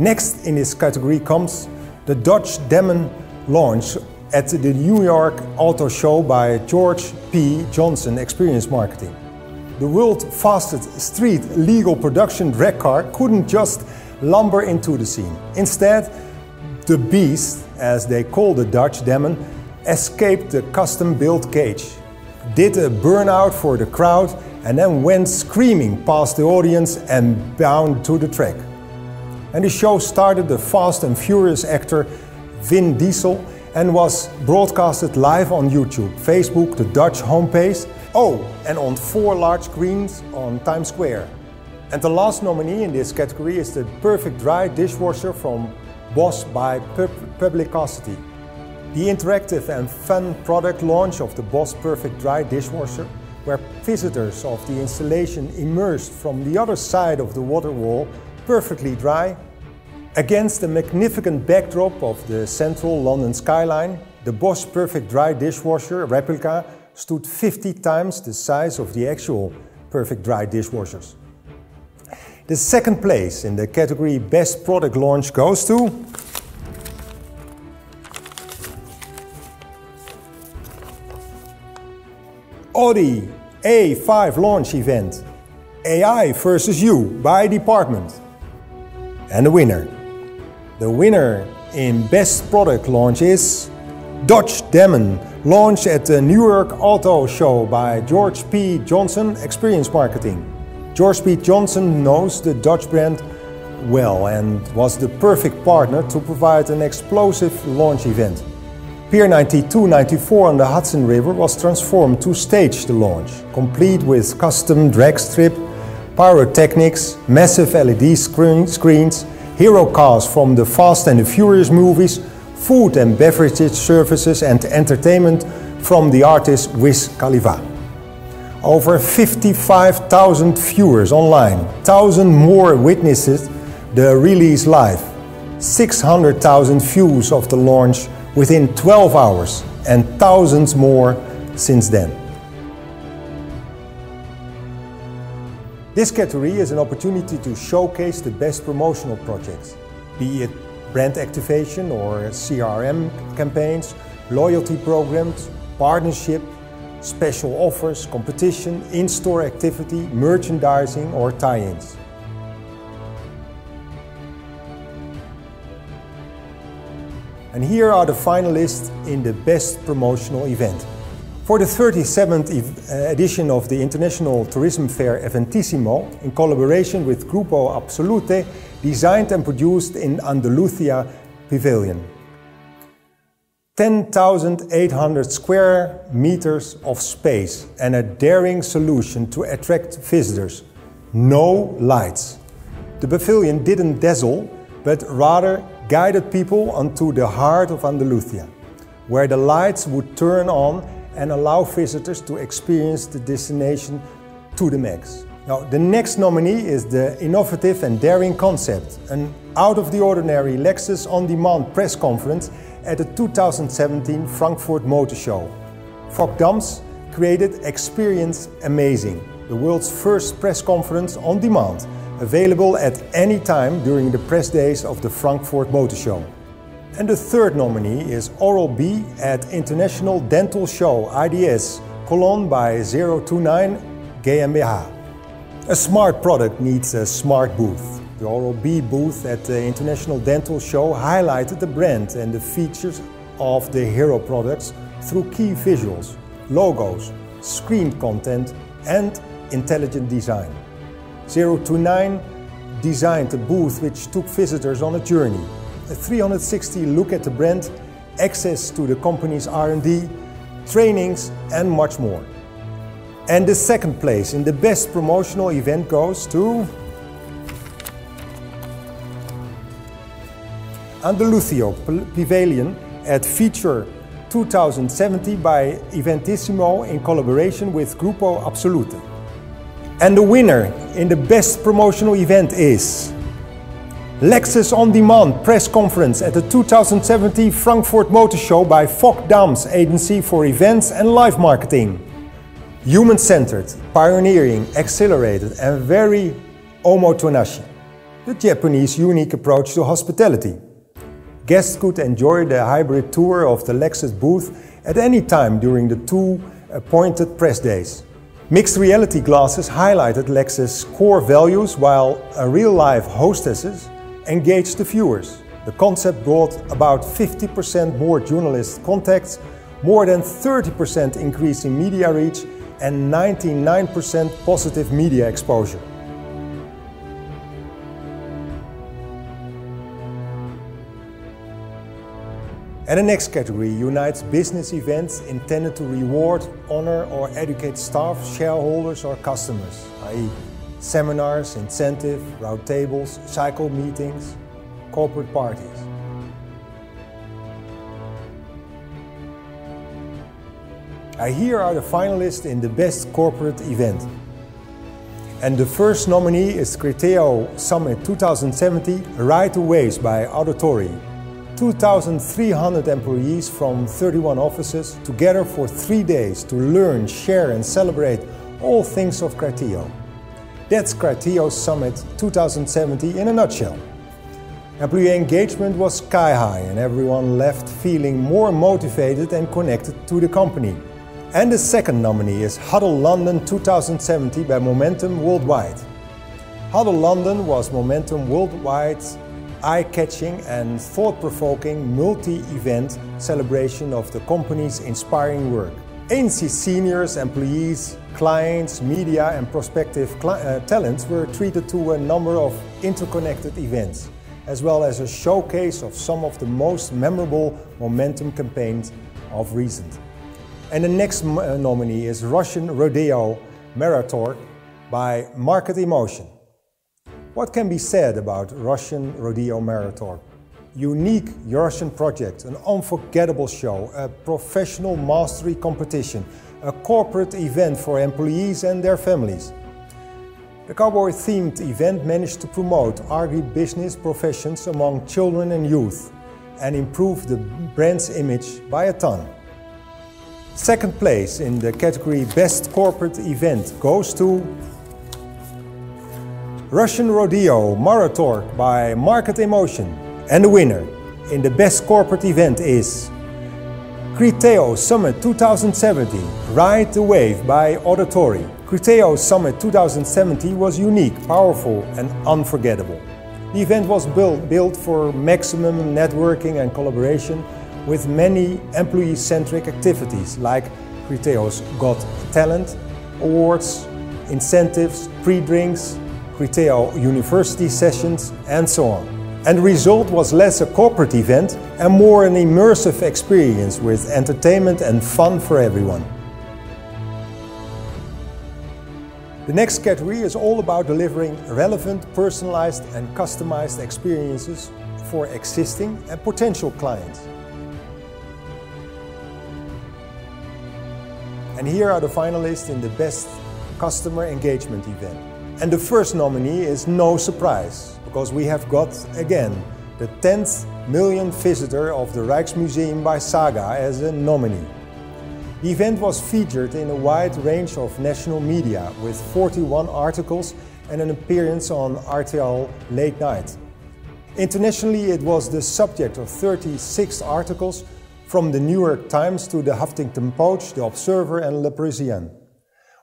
Next in this category comes the Dodge Demon launch at the New York Auto Show by George P. Johnson Experience Marketing. The world's fastest street legal production drag car couldn't just lumber into the scene. Instead, the beast, as they call the Dodge Demon, escaped the custom-built cage, did a burnout for the crowd, and then went screaming past the audience and bound to the track. And the show started the Fast and Furious actor Vin Diesel and was broadcasted live on YouTube, Facebook, the Dodge homepage, and on 4 large screens on Times Square. And the last nominee in this category is the Perfect Dry dishwasher from Bosch by Publicity. The interactive and fun product launch of the Bosch Perfect Dry dishwasher, where visitors of the installation immersed from the other side of the water wall perfectly dry. Against the magnificent backdrop of the central London skyline, the Bosch Perfect Dry dishwasher replica stood 50 times the size of the actual Perfect Dry dishwashers. The second place in the category Best Product Launch goes to Audi A5 launch event, AI versus you by department. And the winner in Best Product Launch is Dodge Demon, launched at the New York Auto Show by George P. Johnson Experience Marketing. George P. Johnson knows the Dodge brand well and was the perfect partner to provide an explosive launch event. Pier 92-94 on the Hudson River was transformed to stage the launch, complete with custom drag strip, pyrotechnics, massive LED screens, hero cars from the Fast and the Furious movies, food and beverages services and entertainment from the artist Wiz Khalifa. Over 55,000 viewers online, 1,000 more witnesses the release live, 600,000 views of the launch within 12 hours and thousands more since then. This category is an opportunity to showcase the best promotional projects, be it brand activation or CRM campaigns, loyalty programs, partnership, special offers, competition, in-store activity, merchandising or tie-ins. And here are the finalists in the Best Promotional Event. For the 37th edition of the International Tourism Fair Eventissimo, in collaboration with Grupo Absolute, designed and produced in Andalusia Pavilion. 10,800 square meters of space and a daring solution to attract visitors. No lights. The pavilion didn't dazzle, but rather guided people onto the heart of Andalusia, where the lights would turn on and allow visitors to experience the destination to the max. Now, the next nominee is the innovative and daring concept, an out-of-the-ordinary Lexus on-demand press conference at the 2017 Frankfurt Motor Show. Fockdams created Experience Amazing, the world's first press conference on demand, available at any time during the press days of the Frankfurt Motor Show. And the third nominee is Oral-B at International Dental Show IDS, Cologne by 029 GmbH. A smart product needs a smart booth. The Oral-B booth at the International Dental Show highlighted the brand and the features of the hero products through key visuals, logos, screen content and intelligent design. 029 designed a booth which took visitors on a journey, a 360 look at the brand, access to the company's R&D, trainings and much more. And the second place in the best promotional event goes to Andalusia Pavilion at Feature 2070 by Eventissimo in collaboration with Grupo Absolute. And the winner in the best promotional event is Lexus On Demand press conference at the 2017 Frankfurt Motor Show by Fockdams Agency for Events and Live Marketing. Human-centered, pioneering, accelerated and very omotonashi. the Japanese unique approach to hospitality. Guests could enjoy the hybrid tour of the Lexus booth at any time during the 2 appointed press days. Mixed reality glasses highlighted Lexus' core values, while real-life hostesses engaged the viewers. The concept brought about 50% more journalist contacts, more than 30% increase in media reach, and 99% positive media exposure. And the next category unites business events intended to reward, honor or educate staff, shareholders or customers, i.e. seminars, incentive, roundtables, cycle meetings, corporate parties. Here are the finalists in the best corporate event. And the first nominee is Criteo Summit 2070 Ride the Waves by Auditori. 2,300 employees from 31 offices together for 3 days to learn, share and celebrate all things of Criteo. That's Criteo Summit 2070 in a nutshell. Employee engagement was sky high and everyone left feeling more motivated and connected to the company. And the second nominee is Huddle London 2070 by Momentum Worldwide. Huddle London was Momentum Worldwide's eye-catching and thought-provoking multi-event celebration of the company's inspiring work. ANC seniors, employees, clients, media and prospective talents were treated to a number of interconnected events, as well as a showcase of some of the most memorable Momentum campaigns of recent. And the next nominee is Russian Rodeo Marathon by Market Emotion. What can be said about Russian Rodeo Marathon? Unique Russian project, an unforgettable show, a professional mastery competition, a corporate event for employees and their families. The cowboy-themed event managed to promote agribusiness professions among children and youth and improve the brand's image by a ton. Second place in the category Best Corporate Event goes to Russian Rodeo Marathon by Market Emotion. And the winner in the Best Corporate Event is Criteo Summit 2070 Ride the Wave by Auditori. Criteo Summit 2070 was unique, powerful and unforgettable. The event was built for maximum networking and collaboration with many employee-centric activities like Criteo's Got Talent, awards, incentives, pre-drinks, Criteo University sessions and so on. And the result was less a corporate event and more an immersive experience with entertainment and fun for everyone. The next category is all about delivering relevant, personalized and customized experiences for existing and potential clients. And here are the finalists in the Best Customer Engagement Event. And the first nominee is no surprise, because we have got, again, the 10th million visitor of the Rijksmuseum by Saga as a nominee. The event was featured in a wide range of national media with 41 articles and an appearance on RTL Late Night. Internationally, it was the subject of 36 articles from the New York Times to the Huffington Post, the Observer and Le Parisien.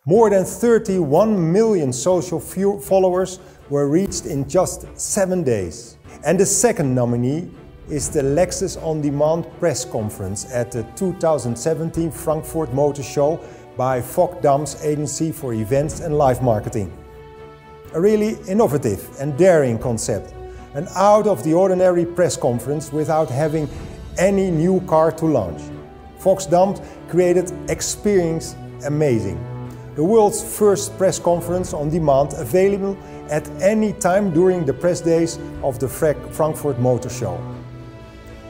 More than 31 million social followers were reached in just 7 days. And the second nominee is the Lexus On Demand press conference at the 2017 Frankfurt Motor Show by Vogt-Dam's Agency for Events and Live Marketing. A really innovative and daring concept. An out-of-the-ordinary press conference without having any new car to launch. Vogt-Dam created Experience Amazing, the world's first press conference on demand available at any time during the press days of the Frankfurt Motor Show.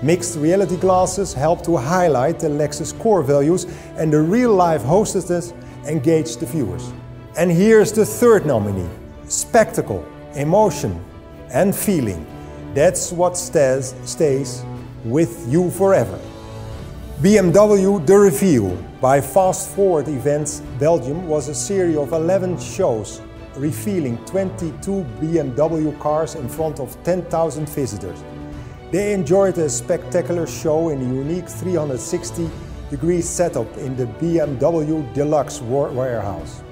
Mixed reality glasses help to highlight the Lexus core values and the real-life hostesses engage the viewers. And here's the third nominee. Spectacle, emotion and feeling. That's what stays with you forever. BMW The Reveal by Fast Forward Events Belgium was a series of 11 shows revealing 22 BMW cars in front of 10,000 visitors. They enjoyed a spectacular show in a unique 360-degree setup in the BMW Deluxe warehouse.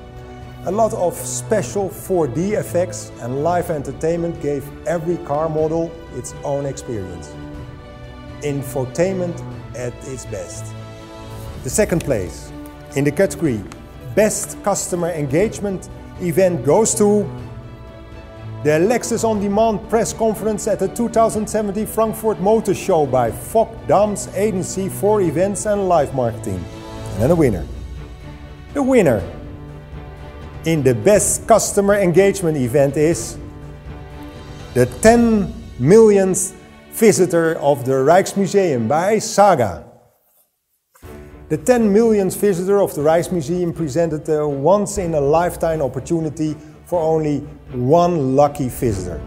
A lot of special 4D effects and live entertainment gave every car model its own experience. Infotainment at its best. The second place in the category Best Customer Engagement Event goes to the Lexus On Demand press conference at the 2017 Frankfurt Motor Show by Fock Dams Agency for Events and Live Marketing. And then the winner. The winner in the Best Customer Engagement Event is the 10 millionth visitor of the Rijksmuseum by Saga. The 10 millionth visitor of the Rijksmuseum presented a once-in-a-lifetime opportunity for only one lucky visitor.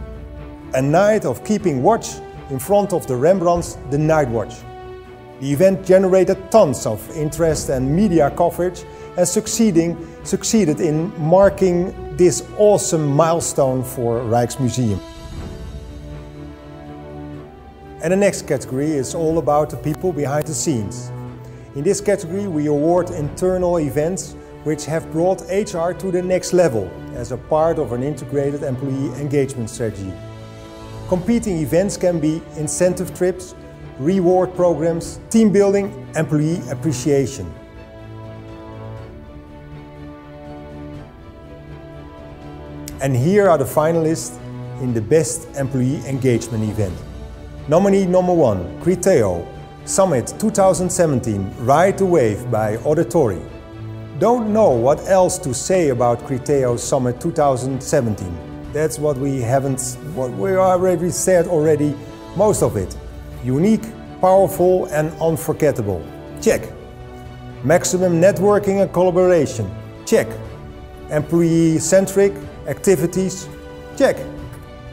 A night of keeping watch in front of the Rembrandt's The Night Watch. The event generated tons of interest and media coverage and succeeded in marking this awesome milestone for Rijksmuseum. And the next category is all about the people behind the scenes. In this category we award internal events which have brought HR to the next level as a part of an integrated employee engagement strategy. Competing events can be incentive trips, reward programs, team building, employee appreciation. And here are the finalists in the Best Employee Engagement Event. Nominee number 1, Criteo, Summit 2017, Ride the Wave by Auditory. Don't know what else to say about Criteo Summit 2017. That's what we already said already, most of it. Unique, powerful and unforgettable. Check. Maximum networking and collaboration. Check. Employee-centric activities. Check.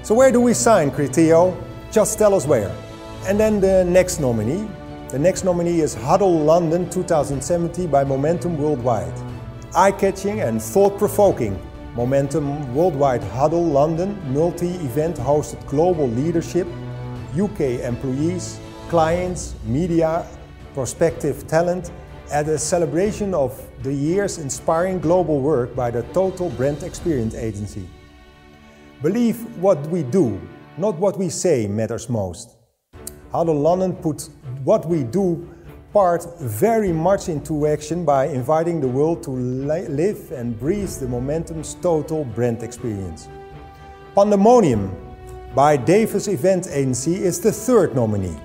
So where do we sign, Criteo? Just tell us where. And then the next nominee. The next nominee is Huddle London 2017 by Momentum Worldwide. Eye-catching and thought-provoking. Momentum Worldwide Huddle London multi-event hosted global leadership, UK employees, clients, media, prospective talent at a celebration of the year's inspiring global work by the Total Brand Experience Agency. Believe what we do, not what we say, matters most. Huddle London put what we do part very much into action by inviting the world to live and breathe the Momentum's total brand experience. Pandemonium by Davis Event Agency is the third nominee.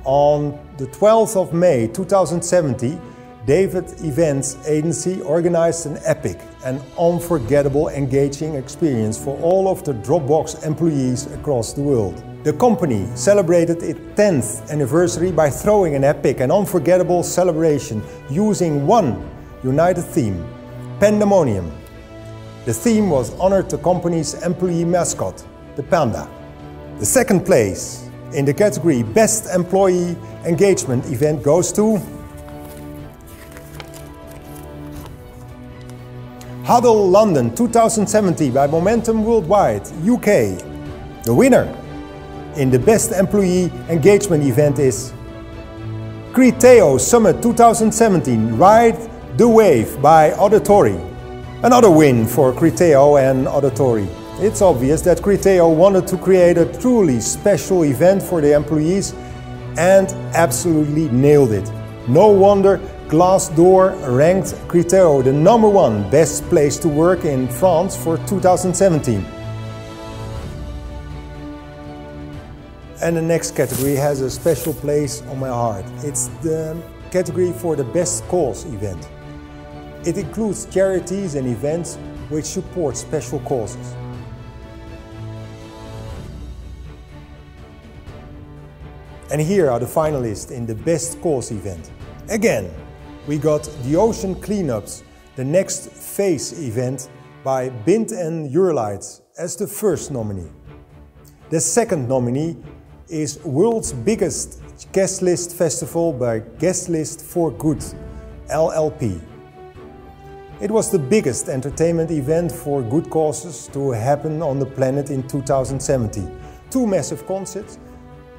On the 12th of May 2017, David Events Agency organized an epic and unforgettable engaging experience for all of the Dropbox employees across the world. The company celebrated its 10th anniversary by throwing an epic and unforgettable celebration using one united theme, Pandemonium. The theme was honored the company's employee mascot, the panda. The second place in the category Best Employee Engagement Event goes to Huddle London 2017 by Momentum Worldwide, UK. The winner in the Best Employee Engagement Event is Criteo Summit 2017, Ride the Wave by Auditory. Another win for Criteo and Auditory. It's obvious that Criteo wanted to create a truly special event for the employees and absolutely nailed it. No wonder Glassdoor ranked Criteo the #1 best place to work in France for 2017. And the next category has a special place on my heart. It's the category for the Best Cause event. It includes charities and events which support special causes. And here are the finalists in the Best Cause event. Again, we got the Ocean Cleanups, the Next Phase event by Bind and Eurolights as the first nominee. The second nominee is World's Biggest Guest List Festival by Guest List for Good, LLP. It was the biggest entertainment event for good causes to happen on the planet in 2017. 2 massive concerts,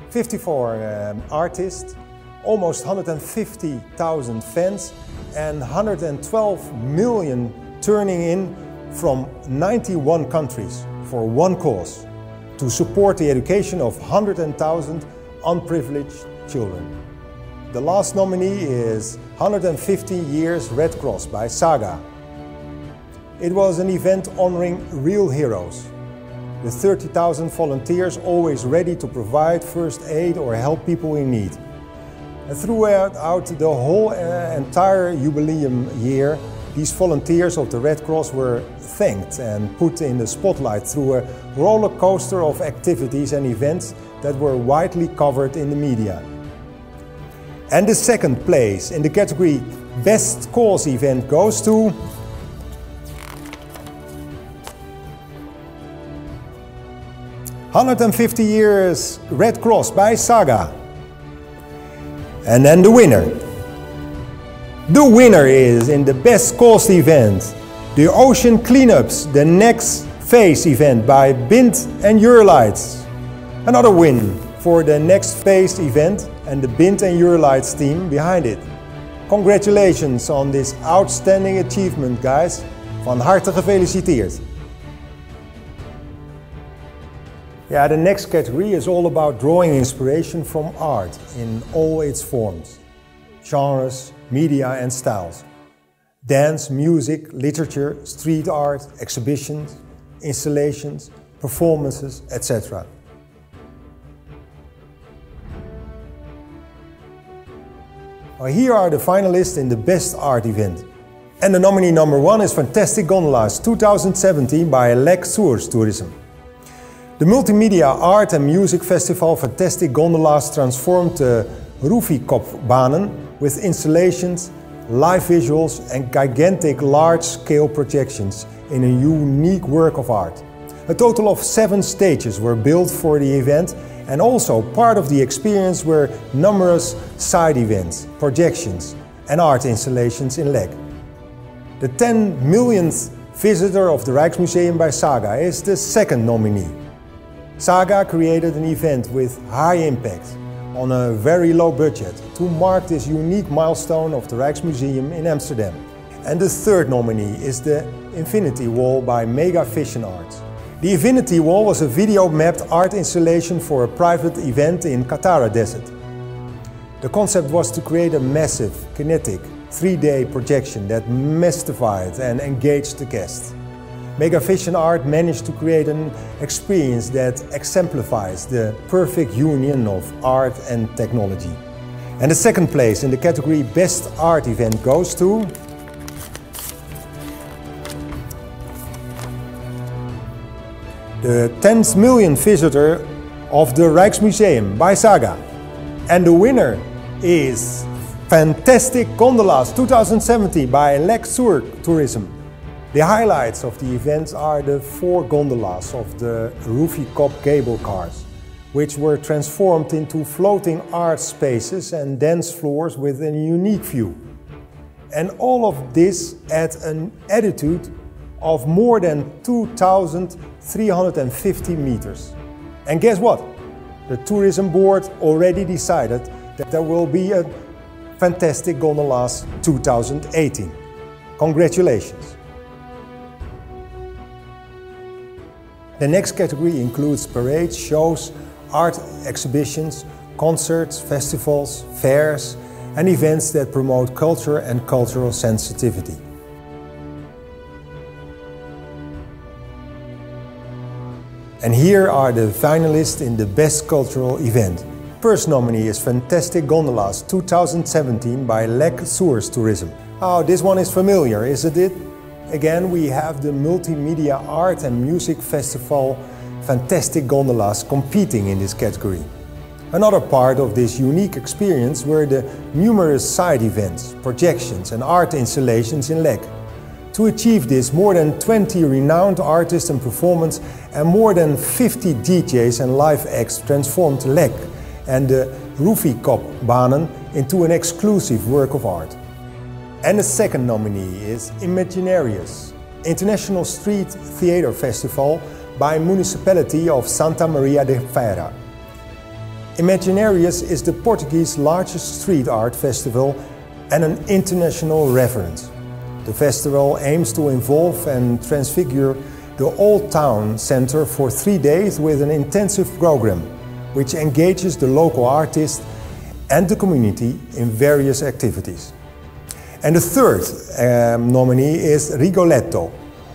54 artists, almost 150,000 fans and 112 million turning in from 91 countries for one cause, to support the education of 100,000 unprivileged children. The last nominee is 150 Years Red Cross by Saga. It was an event honoring real heroes, with 30,000 volunteers always ready to provide first aid or help people in need. And throughout the whole entire jubileum year, these volunteers of the Red Cross were thanked and put in the spotlight through a roller coaster of activities and events that were widely covered in the media. And the second place in the category Best Cause Event goes to 150 Years Red Cross by Saga. And then the winner. The winner is in the Best Cause Event, the Ocean Cleanups, the Next Phase event by Bint and Eurolights. Another win for the Next Phase event and the Bint and Eurolights team behind it. Congratulations on this outstanding achievement, guys. Van harte gefeliciteerd. Yeah, the next category is all about drawing inspiration from art in all its forms, genres, media and styles. Dance, music, literature, street art, exhibitions, installations, performances, etc. Well, here are the finalists in the Best Art Event. And the nominee number 1 is Fantastic Gondolas 2017 by Lek Source Tourism. The multimedia art and music festival Fantastic Gondolas transformed the Roofiekopbanen with installations, live visuals and gigantic large-scale projections in a unique work of art. A total of 7 stages were built for the event, and also part of the experience were numerous side events, projections and art installations in Lek. The 10 millionth visitor of the Rijksmuseum by Saga is the second nominee. Saga created an event with high impact on a very low budget to mark this unique milestone of the Rijksmuseum in Amsterdam. And the third nominee is the Infinity Wall by Mega Vision Art. The Infinity Wall was a video-mapped art installation for a private event in Katara Desert. The concept was to create a massive, kinetic, 3D projection that mystified and engaged the guests. Mega Vision Art managed to create an experience that exemplifies the perfect union of art and technology. And the second place in the category Best Art Event goes to the 10th million visitor of the Rijksmuseum by Saga. And the winner is Fantastic Gondolas 2017 by Lek Source Tourism. The highlights of the events are the 4 gondolas of the Roofiekop cable cars, which were transformed into floating art spaces and dance floors with a unique view. And all of this at an altitude of more than 2,350 meters. And guess what? The tourism board already decided that there will be a Fantastic Gondolas 2018. Congratulations! The next category includes parades, shows, art exhibitions, concerts, festivals, fairs and events that promote culture and cultural sensitivity. And here are the finalists in the Best Cultural Event. First nominee is Fantastic Gondolas 2017 by Lek Source Tourism. Oh, this one is familiar, isn't it? Again, we have the multimedia art and music festival Fantastic Gondolas competing in this category. Another part of this unique experience were the numerous side events, projections and art installations in Lek. To achieve this, more than 20 renowned artists and performers and more than 50 DJs and live acts transformed Lek and the Roofiekopbanen into an exclusive work of art. And the second nominee is Imaginarius, International Street Theatre Festival by Municipality of Santa Maria de Feira. Imaginarius is the Portuguese largest street art festival and an international reference. The festival aims to involve and transfigure the old town centre for 3 days with an intensive program, which engages the local artists and the community in various activities. And the third nominee is Rigoletto,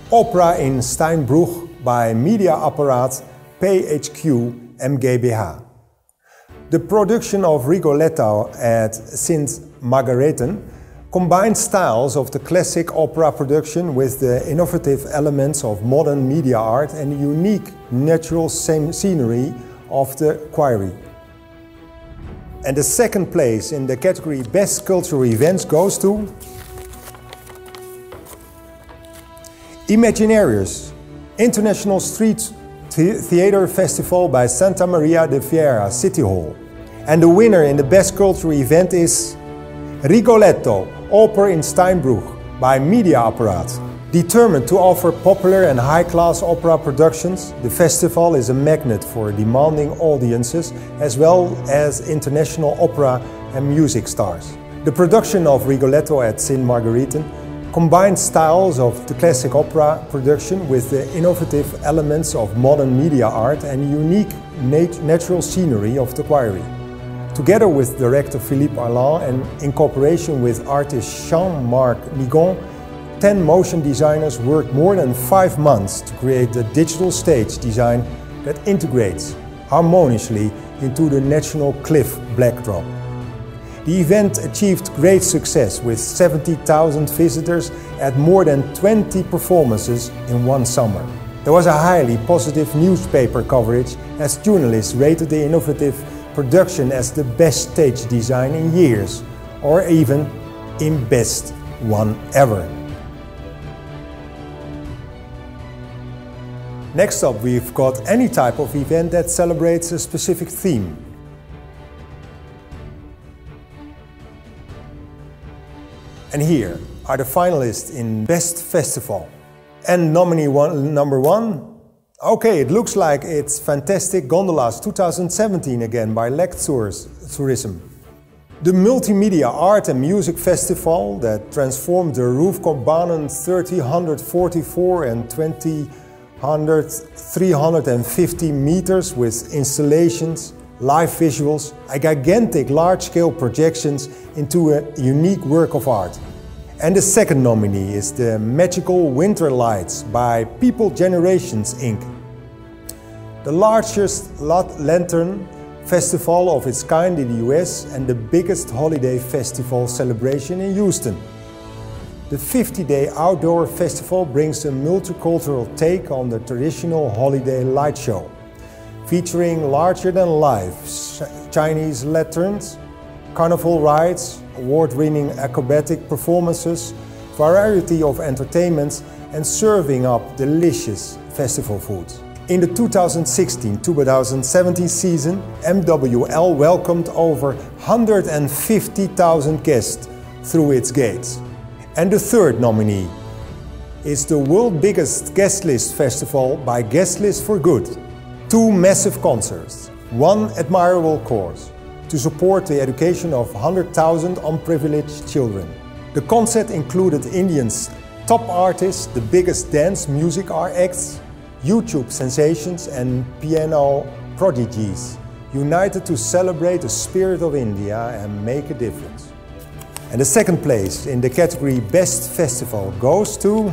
opera in Steinbruch by Mediaapparaat PHQ MGBH. The production of Rigoletto at Sint Margarethen combines styles of the classic opera production with the innovative elements of modern media art and the unique natural scenery of the quarry. And the second place in the category Best Cultural Events goes to Imaginarius, International Street Theatre Festival by Santa Maria de Feira City Hall. And the winner in the Best Cultural Event is Rigoletto, opera in Steinbruch by Mediaapparaat. Determined to offer popular and high-class opera productions, the festival is a magnet for demanding audiences as well as international opera and music stars. The production of Rigoletto at Sint Margarethen combines styles of the classic opera production with the innovative elements of modern media art and unique natural scenery of the quarry. Together with director Philippe Arlan and in cooperation with artist Jean-Marc Nigon, 10 motion designers worked more than 5 months to create a digital stage design that integrates harmoniously into the national cliff backdrop. The event achieved great success with 70,000 visitors at more than 20 performances in one summer. There was a highly positive newspaper coverage as journalists rated the innovative production as the best stage design in years, or even in best one ever. Next up, we've got any type of event that celebrates a specific theme. And here are the finalists in Best Festival. And nominee number one, okay, it looks like it's Fantastic Gondolas 2017 again by Lek Tourism. The multimedia art and music festival that transformed the Roofkopbanen 344 and 350 meters with installations, live visuals, and gigantic large-scale projections into a unique work of art. And the second nominee is the Magical Winter Lights by People Generations Inc. The largest lantern festival of its kind in the US and the biggest holiday festival celebration in Houston. The 50-day outdoor festival brings a multicultural take on the traditional holiday light show, featuring larger-than-life Chinese lanterns, carnival rides, award-winning acrobatic performances, variety of entertainments, and serving up delicious festival foods. In the 2016-2017 season, MWL welcomed over 150,000 guests through its gates. And the third nominee is the world's biggest guest list festival by Guest List for Good. 2 massive concerts, 1 admirable course to support the education of 100,000 unprivileged children. The concert included Indians' top artists, the biggest dance music acts, YouTube sensations and piano prodigies, united to celebrate the spirit of India and make a difference. And the second place in the category Best Festival goes to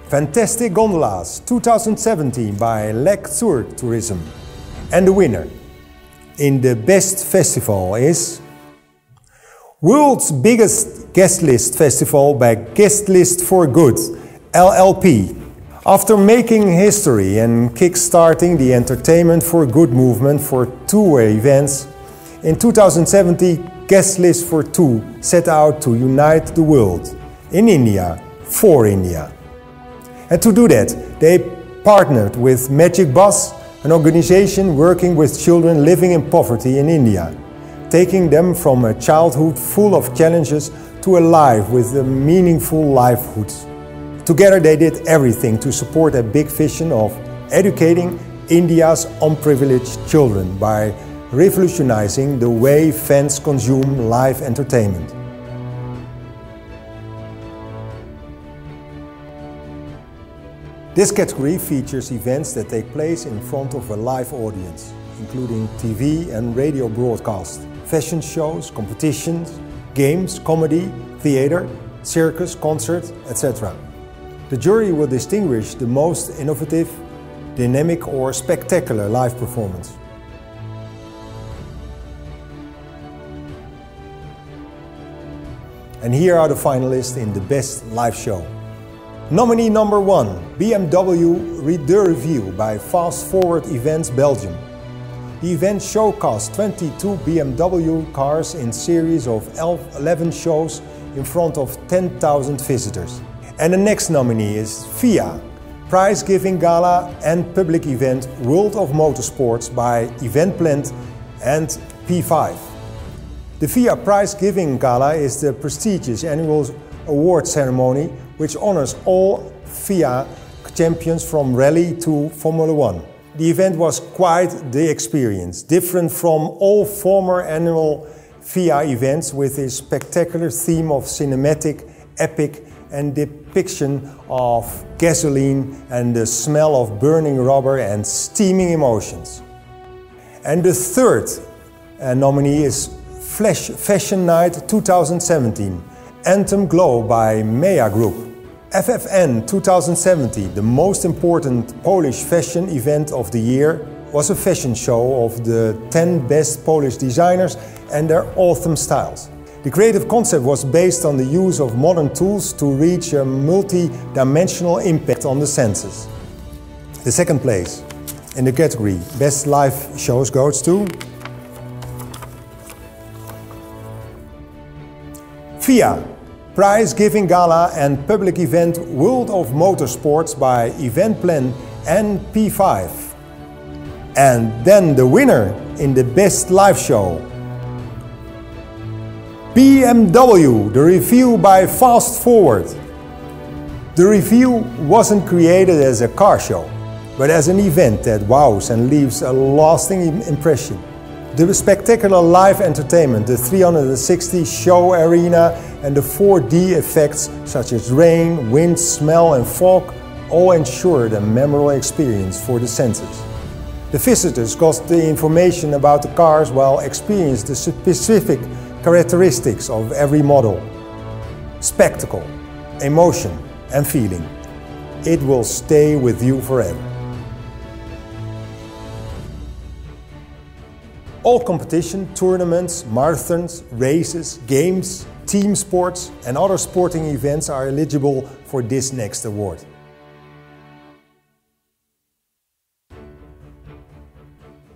Fantastic Gondolas 2017 by Lek Tourism. And the winner in the Best Festival is World's Biggest Guest List Festival by Guest List for Good, LLP. After making history and kick-starting the Entertainment for Good movement for 2 events, in 2017 Guest List for 2 set out to unite the world in India, for India. And to do that, they partnered with Magic Bus, an organization working with children living in poverty in India, taking them from a childhood full of challenges to a life with a meaningful livelihood. Together they did everything to support a big vision of educating India's unprivileged children by revolutionizing the way fans consume live entertainment. This category features events that take place in front of a live audience, including TV and radio broadcast, fashion shows, competitions, games, comedy, theater, circus, concert, etc. The jury will distinguish the most innovative, dynamic or spectacular live performance. And here are the finalists in the best live show. Nominee number 1, BMW The Review by Fast Forward Events Belgium. The event showcased 22 BMW cars in series of 11 shows in front of 10,000 visitors. And the next nominee is FIA, prize-giving gala and public event World of Motorsports by Event and P5. The FIA prize-giving gala is the prestigious annual award ceremony which honors all FIA champions from rally to Formula 1. The event was quite the experience, different from all former annual FIA events with its spectacular theme of cinematic, epic and depiction of gasoline and the smell of burning rubber and steaming emotions. And the third nominee is Fashion Night 2017, Anthem Glow by Mea Group. FFN 2017, the most important Polish fashion event of the year, was a fashion show of the 10 best Polish designers and their autumn styles. The creative concept was based on the use of modern tools to reach a multi-dimensional impact on the senses. The second place in the category Best Live Shows goes to FIA, prize-giving gala and public event World of Motorsports by Event and P5. And then the winner in the Best Live Show, BMW The Review by Fast Forward. The review wasn't created as a car show, but as an event that wows and leaves a lasting impression. The spectacular live entertainment, the 360 show arena and the 4D effects such as rain, wind, smell and fog all ensured a memorable experience for the senses. The visitors got the information about the cars while experienced the specific characteristics of every model. Spectacle, emotion and feeling. It will stay with you forever. All competition, tournaments, marathons, races, games, team sports and other sporting events are eligible for this next award.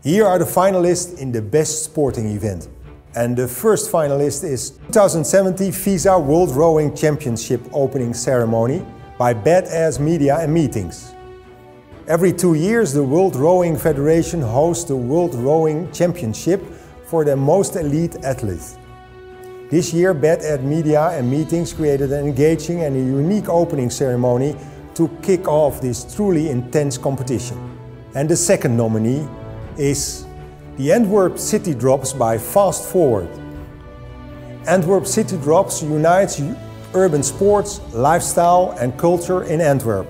Here are the finalists in the best sporting event. And the first finalist is 2017 FISA World Rowing Championship opening ceremony by Badass Media and Meetings. Every 2 years, the World Rowing Federation hosts the World Rowing Championship for the most elite athletes. This year, Badass Media and Meetings created an engaging and a unique opening ceremony to kick off this truly intense competition. And the second nominee is the Antwerp City Drops by Fast Forward. Antwerp City Drops unites urban sports, lifestyle and culture in Antwerp.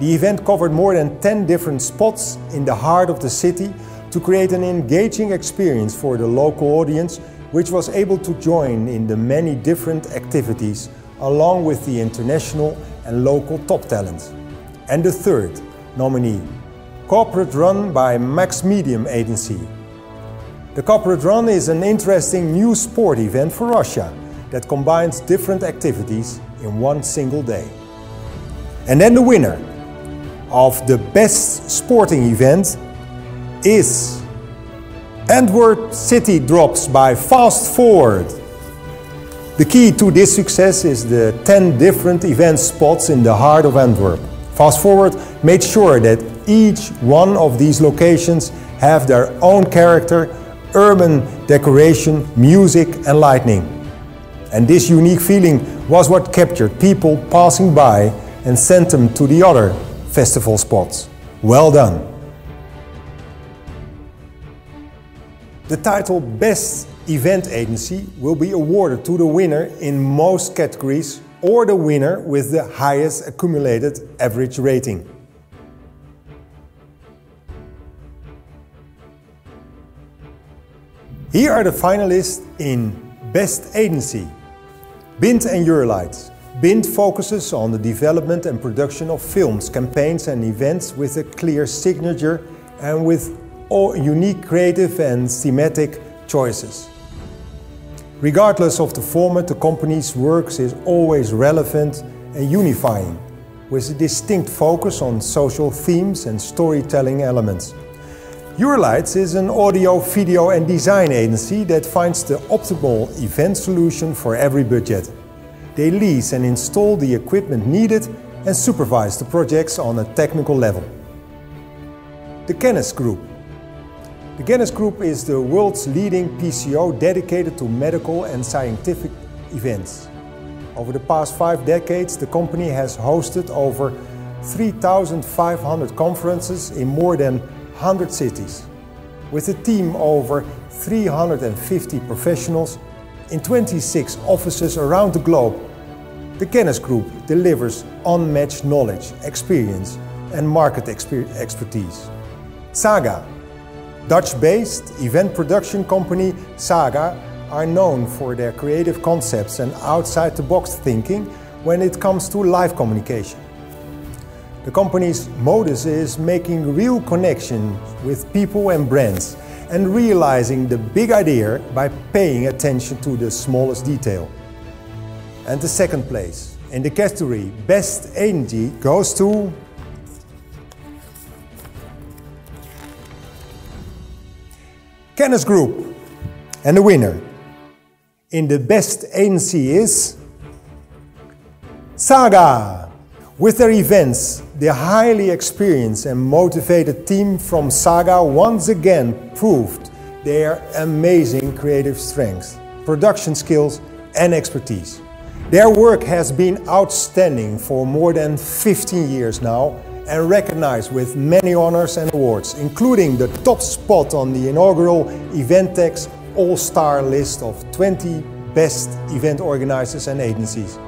The event covered more than 10 different spots in the heart of the city to create an engaging experience for the local audience, which was able to join in the many different activities along with the international and local top talent. And the third nominee, Corporate Run by Max Medium Agency. The Corporate Run is an interesting new sport event for Russia that combines different activities in one single day. And then the winner of the best sporting event is Antwerp City Drops by Fast Forward. The key to this success is the 10 different event spots in the heart of Antwerp. Fast Forward made sure that each one of these locations have their own character, urban decoration, music and lighting. And this unique feeling was what captured people passing by and sent them to the other festival spots. Well done! The title Best Event Agency will be awarded to the winner in most categories or the winner with the highest accumulated average rating. Here are the finalists in Best Agency. Bind and Eurolights. Bind focuses on the development and production of films, campaigns and events with a clear signature and with all unique creative and thematic choices. Regardless of the format, the company's work is always relevant and unifying, with a distinct focus on social themes and storytelling elements. Eurolights is an audio, video and design agency that finds the optimal event solution for every budget. They lease and install the equipment needed and supervise the projects on a technical level. The Kennis Group. The Kennis Group is the world's leading PCO dedicated to medical and scientific events. Over the past 5 decades, the company has hosted over 3,500 conferences in more than 100 cities. With a team over 350 professionals in 26 offices around the globe, the Kennis Group delivers unmatched knowledge, experience and market expertise. Saga. Dutch-based event production company Saga are known for their creative concepts and outside-the-box thinking when it comes to live communication. The company's modus is making real connections with people and brands and realizing the big idea by paying attention to the smallest detail. And the second place in the category Best Agency goes to Kennis Group. And the winner in the Best Agency is Saga. With their events, the highly experienced and motivated team from Saga once again proved their amazing creative strength, production skills and expertise. Their work has been outstanding for more than 15 years now and recognized with many honors and awards, including the top spot on the inaugural Eventex All-Star list of 20 best event organizers and agencies.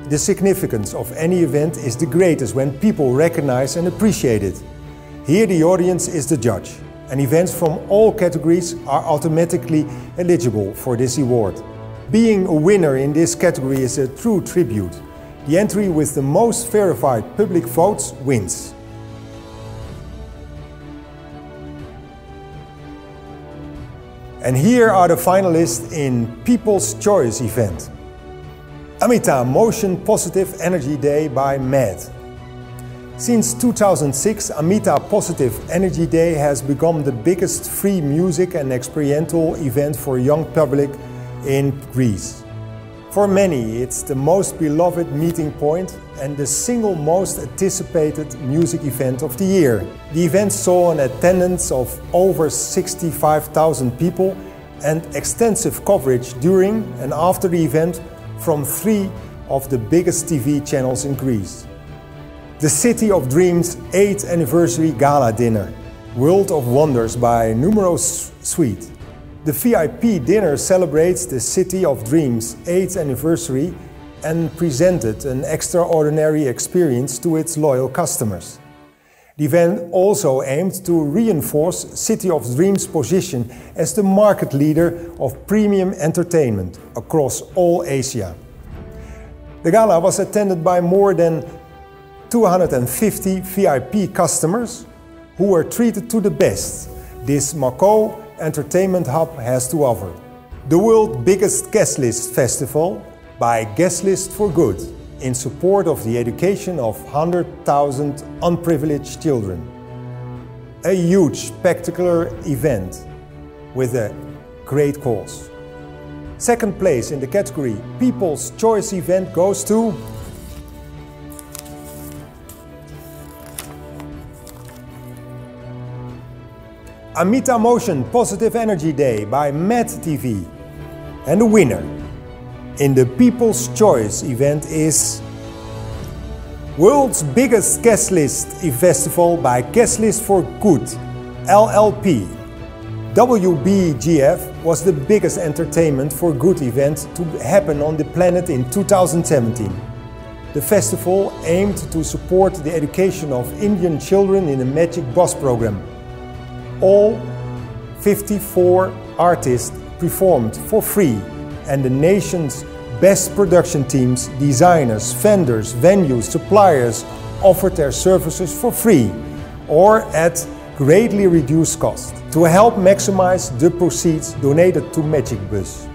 The significance of any event is the greatest when people recognize and appreciate it. Here the audience is the judge, and events from all categories are automatically eligible for this award. Being a winner in this category is a true tribute. The entry with the most verified public votes wins. And here are the finalists in People's Choice Event. Amita Motion Positive Energy Day by MED. Since 2006, Amita Positive Energy Day has become the biggest free music and experiential event for young public in Greece. For many, it's the most beloved meeting point and the single most anticipated music event of the year. The event saw an attendance of over 65,000 people and extensive coverage during and after the event from 3 of the biggest TV channels in Greece. The City of Dreams 8th Anniversary Gala Dinner, World of Wonders by Numerous Suite. The VIP dinner celebrates the City of Dreams 8th anniversary and presented an extraordinary experience to its loyal customers. The event also aimed to reinforce City of Dreams' position as the market leader of premium entertainment across all Asia. The gala was attended by more than 250 VIP customers who were treated to the best this Macau entertainment hub has to offer. The world's biggest guest list festival by Guest List for Good in support of the education of 100,000 unprivileged children. A huge spectacular event with a great cause. Second place in the category People's Choice Event goes to Amita Motion Positive Energy Day by Met TV. And the winner in the People's Choice event is World's Biggest Guest List Festival by Guest List for Good, LLP. WBGF was the biggest entertainment for good event to happen on the planet in 2017. The festival aimed to support the education of Indian children in the Magic Bus program. All 54 artists performed for free, and the nation's best production teams, designers, vendors, venues, suppliers offered their services for free or at greatly reduced cost to help maximize the proceeds donated to Magic Bus.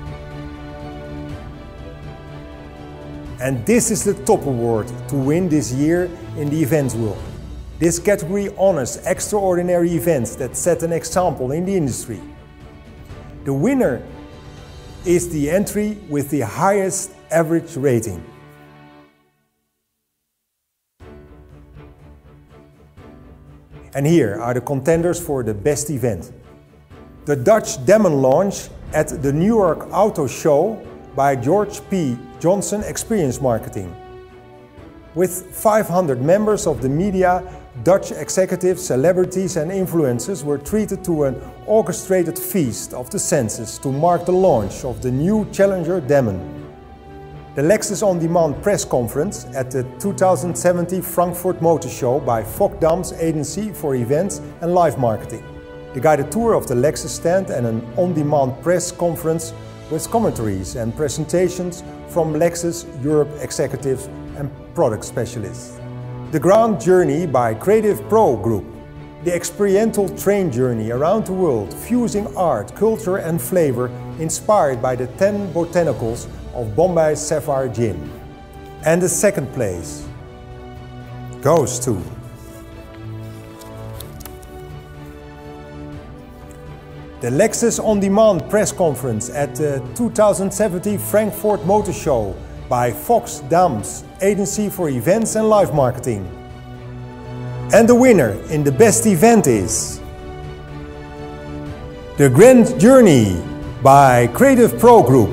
And this is the top award to win this year in the events world. This category honors extraordinary events that set an example in the industry. The winner is the entry with the highest average rating. And here are the contenders for the best event. The Dutch Demon launch at the New York Auto Show by George P. Johnson Experience Marketing. With 500 members of the media, Dutch executives, celebrities and influencers were treated to an orchestrated feast of the senses to mark the launch of the new Challenger Demon. The Lexus On Demand press conference at the 2017 Frankfurt Motor Show by Fock-Dam's Agency for Events and Live Marketing. The guided tour of the Lexus stand and an on-demand press conference with commentaries and presentations from Lexus Europe executives and product specialists. The Grand Journey by Creative Pro Group. The experiential train journey around the world, fusing art, culture and flavor, inspired by the 10 botanicals of Bombay Sapphire Gin. And the second place goes to the Lexus On Demand press conference at the 2017 Frankfurt Motor Show by Fock-Dam's Agency for Events and Live Marketing. And the winner in the best event is the Grand Journey by Creative Pro Group.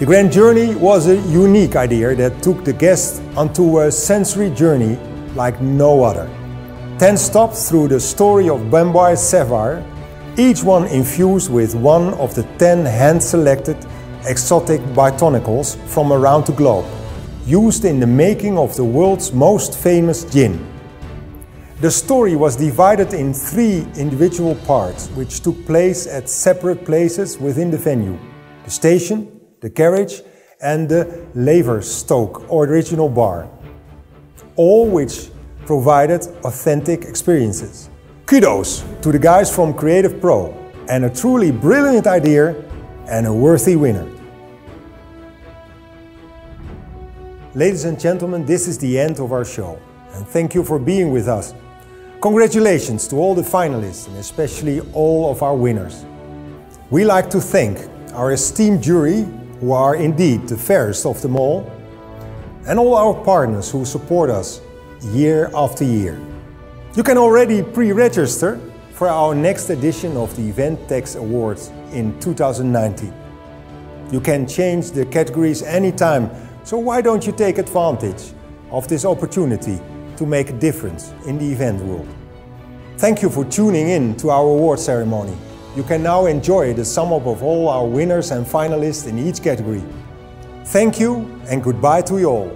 The Grand Journey was a unique idea that took the guest onto a sensory journey like no other. 10 stops through the story of Bombay Sapphire, each one infused with one of the 10 hand-selected exotic botanicals from around the globe, used in the making of the world's most famous gin. The story was divided in 3 individual parts, which took place at separate places within the venue: the station, the carriage and the Leverstoke original bar, all which provided authentic experiences. Kudos to the guys from Creative Pro, and a truly brilliant idea and a worthy winner. Ladies and gentlemen, this is the end of our show, and thank you for being with us. Congratulations to all the finalists and especially all of our winners. We like to thank our esteemed jury, who are indeed the fairest of them all, and all our partners who support us year after year. You can already pre-register for our next edition of the Eventex Awards in 2019. You can change the categories anytime, so why don't you take advantage of this opportunity to make a difference in the event world. Thank you for tuning in to our award ceremony. You can now enjoy the sum up of all our winners and finalists in each category. Thank you and goodbye to you all.